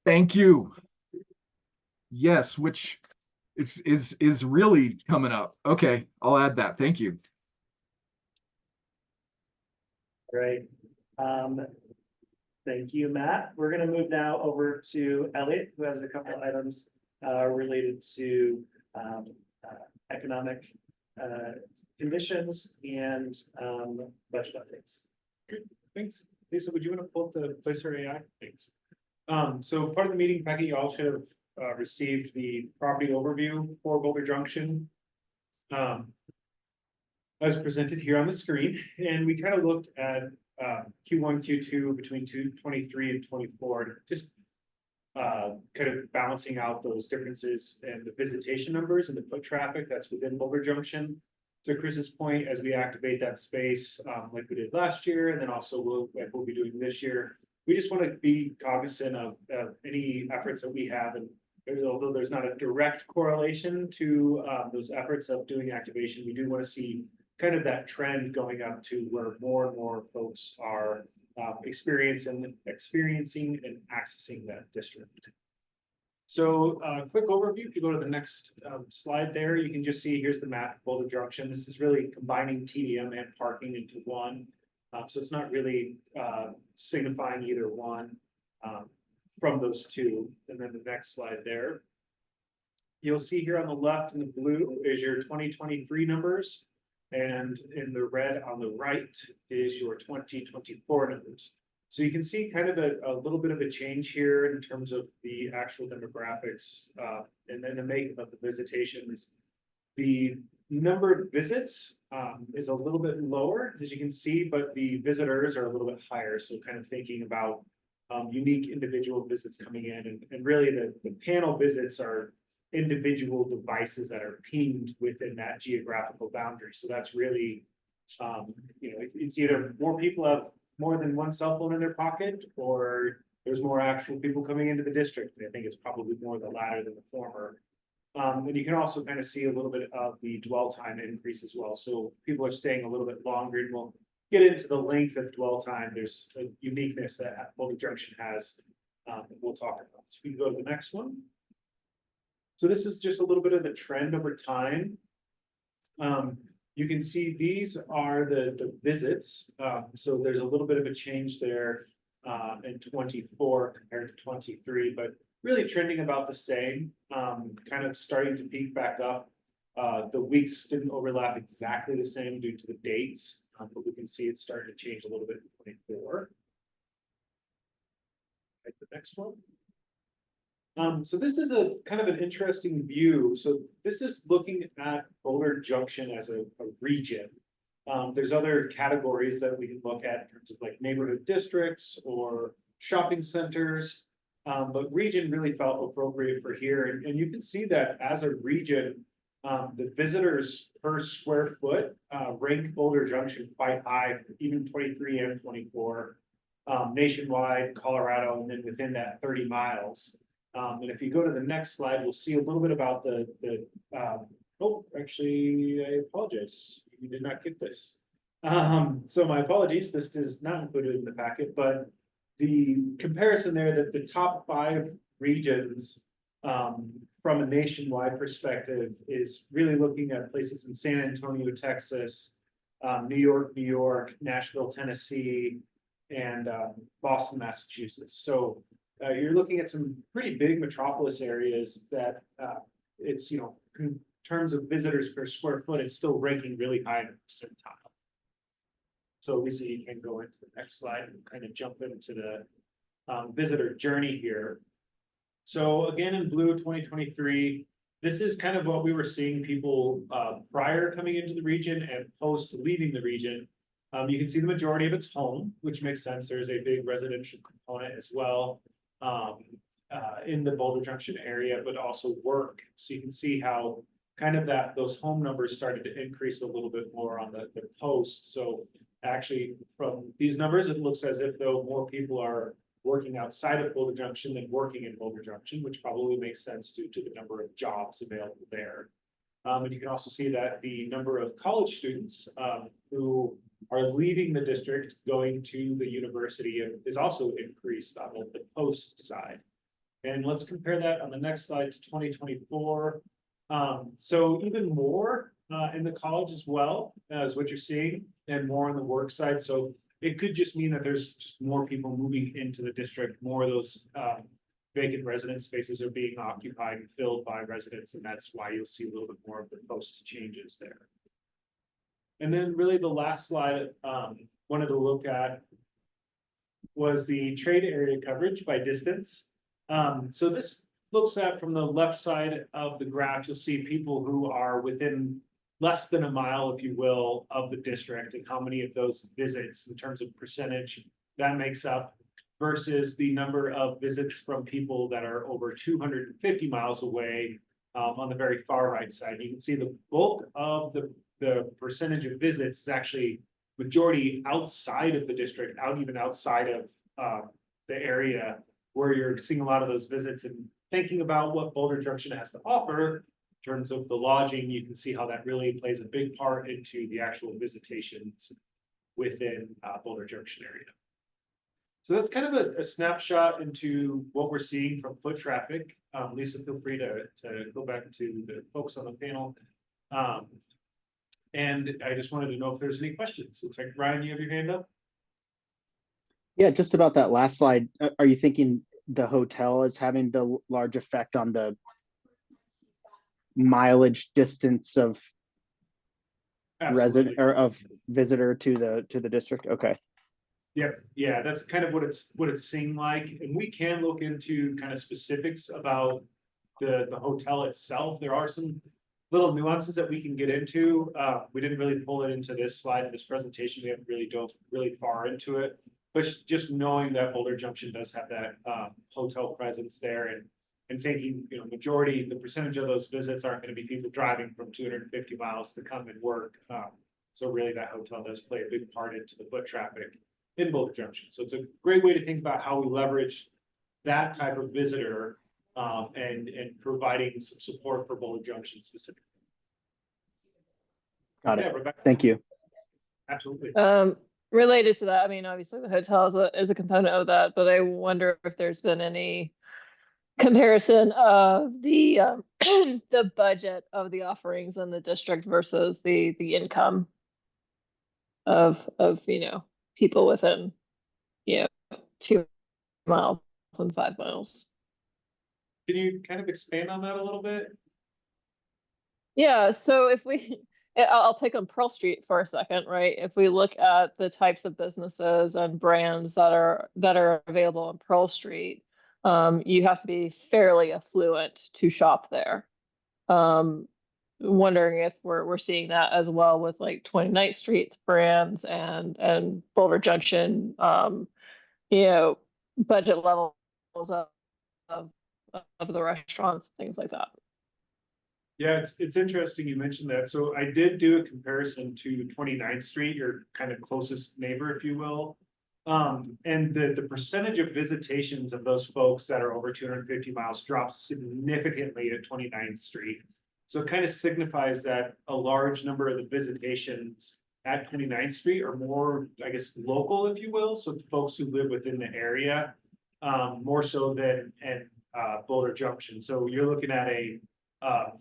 [SPEAKER 7] Thank you. Yes, which is really coming up. Okay, I'll add that. Thank you.
[SPEAKER 3] Right. Thank you, Matt. We're going to move now over to Elliot, who has a couple of items related to economic conditions and budget updates.
[SPEAKER 8] Good, thanks. Lisa, would you want to pull up the Placer AI? Thanks. So part of the meeting packet, you all should have received the property overview for Boulder Junction. As presented here on the screen, and we kind of looked at Q1, Q2 between 23 and 24, just kind of balancing out those differences and the visitation numbers and the foot traffic that's within Boulder Junction. To Chris's point, as we activate that space like we did last year, and then also we'll be doing this year, we just want to be cognizant of any efforts that we have. And although there's not a direct correlation to those efforts of doing activation, we do want to see kind of that trend going up to where more and more folks are experiencing and accessing that district. So quick overview, if you go to the next slide there, you can just see, here's the map of Boulder Junction. This is really combining TDM and parking into one. So it's not really signifying either one from those two. And then the next slide there, you'll see here on the left in the blue is your 2023 numbers. And in the red on the right is your 2024 numbers. So you can see kind of a little bit of a change here in terms of the actual demographics and then the makeup of the visitations. The number of visits is a little bit lower, as you can see, but the visitors are a little bit higher. So kind of thinking about unique individual visits coming in, and really the panel visits are individual devices that are pinged within that geographical boundary. So that's really, it's either more people have more than one cell phone in their pocket, or there's more actual people coming into the district. I think it's probably more the latter than the former. And you can also kind of see a little bit of the dwell time increase as well. So people are staying a little bit longer, and we'll get into the length of dwell time. There's a uniqueness that Boulder Junction has that we'll talk about. So we can go to the next one. So this is just a little bit of the trend over time. You can see these are the visits. So there's a little bit of a change there in 24 compared to 23, but really trending about the same, kind of starting to peak back up. The weeks didn't overlap exactly the same due to the dates, but we can see it's starting to change a little bit in 24. Right, the next one. So this is a kind of an interesting view. So this is looking at Boulder Junction as a region. There's other categories that we can look at in terms of like neighborhood districts or shopping centers, but region really felt appropriate for here. And you can see that as a region, the visitors per square foot rank Boulder Junction quite high, even 23 and 24, nationwide, Colorado, and then within that 30 miles. And if you go to the next slide, we'll see a little bit about oh, actually, I apologize. You did not get this. So my apologies. This is not included in the packet, but the comparison there that the top 5 regions from a nationwide perspective is really looking at places in San Antonio, Texas, New York, Nashville, Tennessee, and Boston, Massachusetts. So you're looking at some pretty big metropolis areas that, it's, in terms of visitors per square foot, it's still ranking really high in the percentile. So Lisa, you can go into the next slide and kind of jump into the visitor journey here. So again, in blue 2023, this is kind of what we were seeing people prior coming into the region and post leaving the region. You can see the majority of it's home, which makes sense. There's a big residential component as well in the Boulder Junction area, but also work. So you can see how kind of those home numbers started to increase a little bit more on the post. So actually from these numbers, it looks as if though more people are working outside of Boulder Junction than working in Boulder Junction, which probably makes sense due to the number of jobs available there. And you can also see that the number of college students who are leaving the district going to the university is also increased on the post side. And let's compare that on the next slide to 2024. So even more in the college as well as what you're seeing, and more on the work side. So it could just mean that there's just more people moving into the district, more of those vacant residence spaces are being occupied and filled by residents, and that's why you'll see a little bit more of the post changes there. And then really the last slide wanted to look at was the trade area coverage by distance. So this looks at from the left side of the graph, you'll see people who are within less than a mile, if you will, of the district, and how many of those visits in terms of percentage that makes up versus the number of visits from people that are over 250 miles away on the very far right side. You can see the bulk of the percentage of visits is actually majority outside of the district, even outside of the area where you're seeing a lot of those visits and thinking about what Boulder Junction has to offer. In terms of the lodging, you can see how that really plays a big part into the actual visitations within Boulder Junction area. So that's kind of a snapshot into what we're seeing from foot traffic. Lisa, feel free to go back to the folks on the panel. And I just wanted to know if there's any questions. Looks like Ryan, you have your hand up.
[SPEAKER 1] Yeah, just about that last slide. Are you thinking the hotel is having the large effect on the mileage distance of resident or of visitor to the district? Okay.
[SPEAKER 8] Yep. Yeah, that's kind of what it's seeing like. And we can look into kind of specifics about the hotel itself. There are some little nuances that we can get into. We didn't really pull it into this slide in this presentation. We haven't really dove really far into it. But just knowing that Boulder Junction does have that hotel presence there, and thinking, majority, the percentage of those visits aren't going to be people driving from 250 miles to come and work. So really that hotel does play a big part into the foot traffic in Boulder Junction. So it's a great way to think about how we leverage that type of visitor and providing some support for Boulder Junction specifically.
[SPEAKER 1] Got it.
[SPEAKER 8] Yeah, Rebecca.
[SPEAKER 1] Thank you.
[SPEAKER 8] Absolutely.
[SPEAKER 6] Related to that, I mean, obviously the hotel is a component of that, but I wonder if there's been any comparison of the the budget of the offerings in the district versus the income of people within 2 miles and 5 miles.
[SPEAKER 8] Can you kind of expand on that a little bit?
[SPEAKER 6] Yeah, so if I'll pick on Pearl Street for a second, right? If we look at the types of businesses and brands that are available on Pearl Street, you have to be fairly affluent to shop there. Wondering if we're seeing that as well with like 29th Street brands and Boulder Junction, budget levels of the restaurants, things like that.
[SPEAKER 8] Yeah, it's interesting you mentioned that. So I did do a comparison to 29th Street, your kind of closest neighbor, if you will. And the percentage of visitations of those folks that are over 250 miles drops significantly at 29th Street. So it kind of signifies that a large number of the visitations at 29th Street are more, I guess, local, if you will. So the folks who live within the area, more so than Boulder Junction. So you're looking at a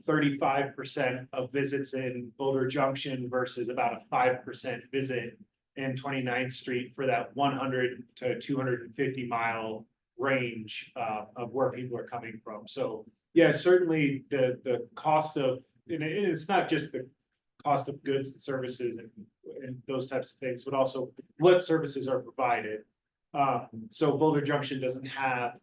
[SPEAKER 8] 35% of visits in Boulder Junction versus about a 5% visit in 29th Street for that 100 to 250 mile range of where people are coming from. So yeah, certainly the cost of, and it's not just the cost of goods and services and those types of things, but also what services are provided. So Boulder Junction doesn't have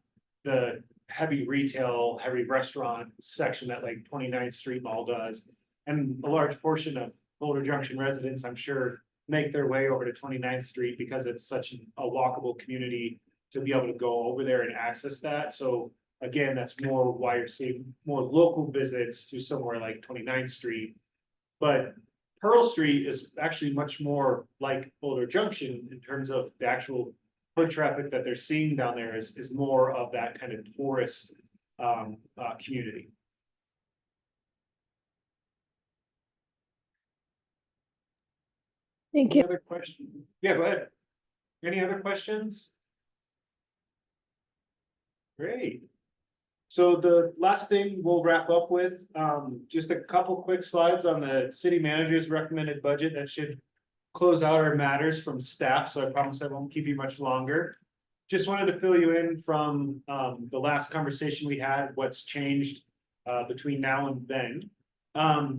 [SPEAKER 8] the heavy retail, heavy restaurant section that like 29th Street Mall does. And a large portion of Boulder Junction residents, I'm sure, make their way over to 29th Street because it's such a walkable community to be able to go over there and access that. So again, that's more why you're seeing more local visits to somewhere like 29th Street. But Pearl Street is actually much more like Boulder Junction in terms of the actual foot traffic that they're seeing down there is more of that kind of tourist community.
[SPEAKER 6] Thank
[SPEAKER 8] Any
[SPEAKER 6] you.
[SPEAKER 8] other questions? Yeah, go ahead. Any other questions? Great. So the last thing we'll wrap up with, just a couple quick slides on the city manager's recommended budget that should close out our matters from staff. So I promise I won't keep you much longer. Just wanted to fill you in from the last conversation we had, what's changed between now and then.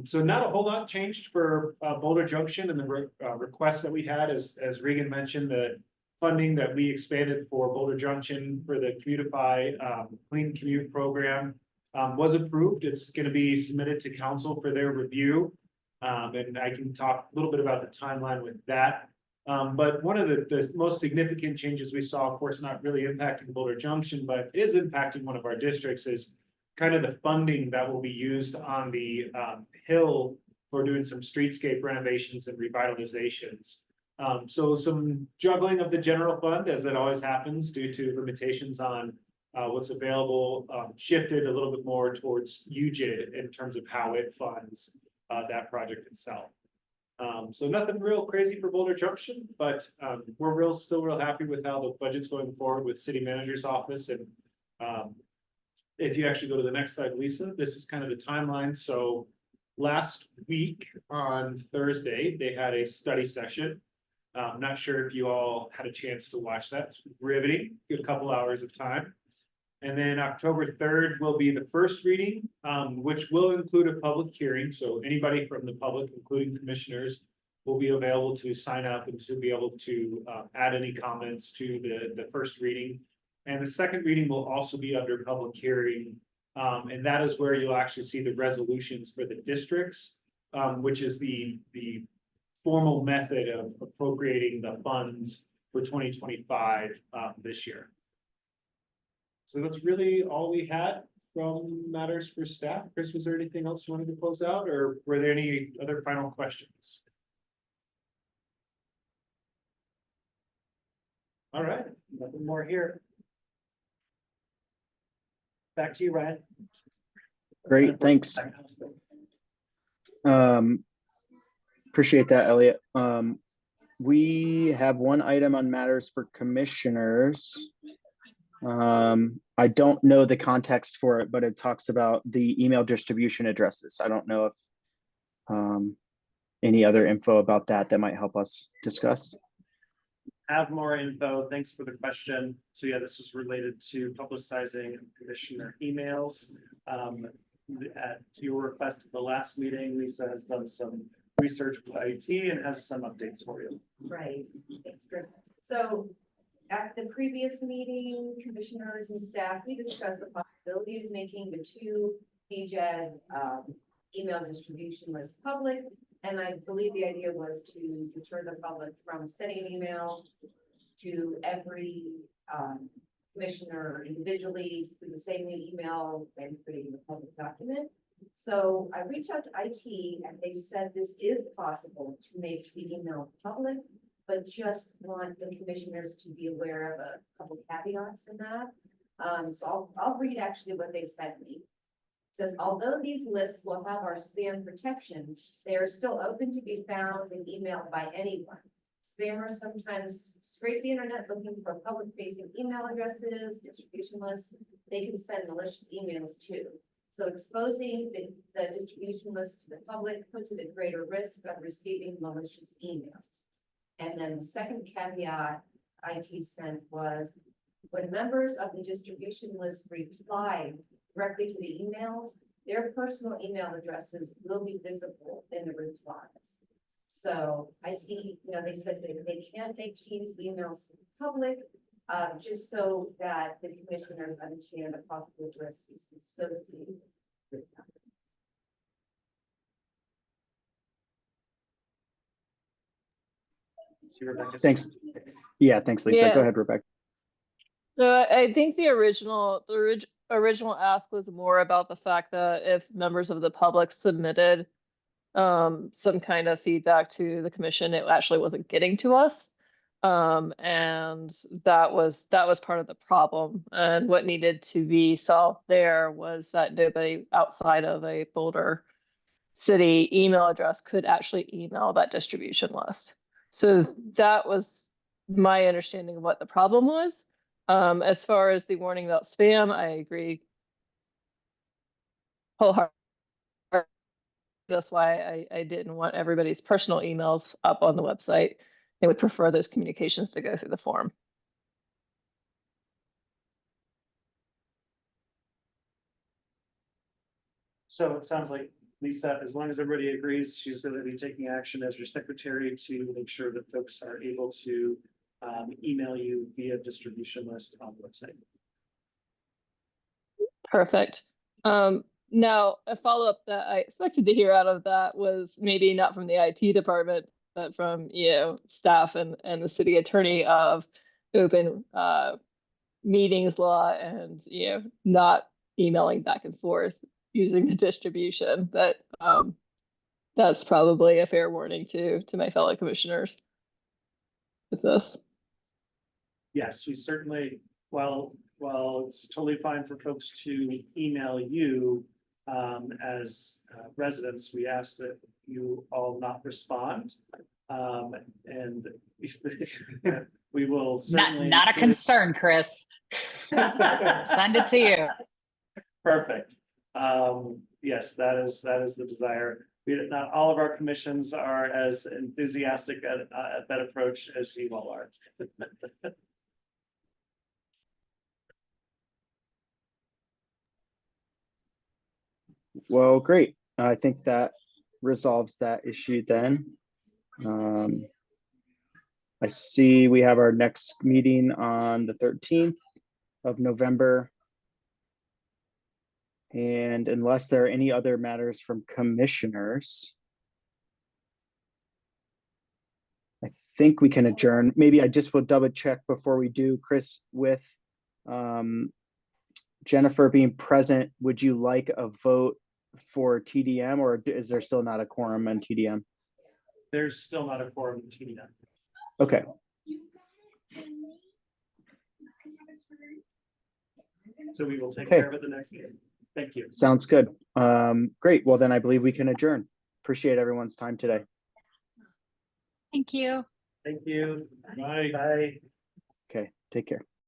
[SPEAKER 8] So not a whole lot changed for Boulder Junction and the requests that we had, as Regan mentioned, the funding that we expanded for Boulder Junction for the Commutify Clean Commute program was approved. It's going to be submitted to council for their review. And I can talk a little bit about the timeline with that. But one of the most significant changes we saw, of course, not really impacting Boulder Junction, but is impacting one of our districts, is kind of the funding that will be used on the hill for doing some streetscape renovations and revitalizations. So some juggling of the general fund, as it always happens, due to limitations on what's available, shifted a little bit more towards UJID in terms of how it funds that project itself. So nothing real crazy for Boulder Junction, but we're still real happy with how the budget's going forward with city manager's office. And if you actually go to the next slide, Lisa, this is kind of the timeline. So last week on Thursday, they had a study session. I'm not sure if you all had a chance to watch that. It's riveting, a couple hours of time. And then October 3rd will be the first reading, which will include a public hearing. So anybody from the public, including commissioners, will be available to sign up and to be able to add any comments to the first reading. And the second reading will also be under public hearing. And that is where you'll actually see the resolutions for the districts, which is the formal method of appropriating the funds for 2025 this year. So that's really all we had from matters for staff. Chris, was there anything else you wanted to close out, or were there any other final questions? All right, nothing more here. Back to you, Ryan.
[SPEAKER 1] Great, thanks. Appreciate that, Elliot. We have one item on matters for commissioners. I don't know the context for it, but it talks about the email distribution addresses. I don't know if any other info about that might help us discuss.
[SPEAKER 3] Have more info. Thanks for the question. So yeah, this was related to publicizing commissioner emails. At your request at the last meeting, Lisa has done some research with IT and has some updates for you.
[SPEAKER 2] Right, thanks, Chris. So at the previous meeting, commissioners and staff, we discussed the possibility of making the two BJED email distribution lists public. And I believe the idea was to deter the public from sending an email to every commissioner individually through the same email and creating a public document. So I reached out to IT and they said this is possible to make the email public, but just want the commissioners to be aware of a couple caveats in that. So I'll read actually what they sent me. It says, although these lists will have our spam protection, they are still open to be found and emailed by anyone. Spammers sometimes scrape the internet looking for public facing email addresses, distribution lists. They can send malicious emails too. So exposing the distribution list to the public puts it at greater risk of receiving malicious emails. And then the second caveat IT sent was, When members of the distribution list reply directly to the emails, their personal email addresses will be visible in the replies. So IT, they said that they can't make these emails public, just so that the commissioners understand the possible risks associated with them.
[SPEAKER 3] See Rebecca.
[SPEAKER 1] Thanks. Yeah, thanks, Lisa. Go
[SPEAKER 6] Yeah.
[SPEAKER 1] ahead, Rebecca.
[SPEAKER 6] So I think the original ask was more about the fact that if members of the public submitted some kind of feedback to the commission, it actually wasn't getting to us. And that was part of the problem. And what needed to be solved there was that nobody outside of a Boulder city email address could actually email that distribution list. So that was my understanding of what the problem was. As far as the warning about spam, I agree wholeheartedly. That's why I didn't want everybody's personal emails up on the website. I would prefer those communications to go through the form.
[SPEAKER 3] So it sounds like Lisa, as long as everybody agrees, she's going to be taking action as your secretary to make sure that folks are able to email you via distribution list on the website.
[SPEAKER 6] Perfect. Now, a follow-up that I expected to hear out of that was maybe not from the IT department, but from, staff and the city attorney of open meetings law and, not emailing back and forth using the distribution. But that's probably a fair warning to my fellow commissioners with this.
[SPEAKER 3] Yes, we certainly, while it's totally fine for folks to email you as residents, we ask that you all not respond. And we will certainly.
[SPEAKER 4] Not a concern, Chris. Send it to you.
[SPEAKER 3] Perfect. Yes, that is the desire. Not all of our commissions are as enthusiastic at that approach as you all are.
[SPEAKER 1] Well, great. I think that resolves that issue then. I see we have our next meeting on the 13th of November. And unless there are any other matters from commissioners, I think we can adjourn. Maybe I just will double check before we do, Chris, with Jennifer being present. Would you like a vote for TDM, or is there still not a quorum on TDM?
[SPEAKER 3] There's still not a quorum in TDM.
[SPEAKER 1] Okay.
[SPEAKER 3] So we will take
[SPEAKER 1] Okay.
[SPEAKER 3] care of it the next meeting. Thank you.
[SPEAKER 1] Sounds good. Great. Well, then I believe we can adjourn. Appreciate everyone's time today.
[SPEAKER 4] Thank you.
[SPEAKER 3] Thank you. Bye. Bye.
[SPEAKER 1] Okay, take care.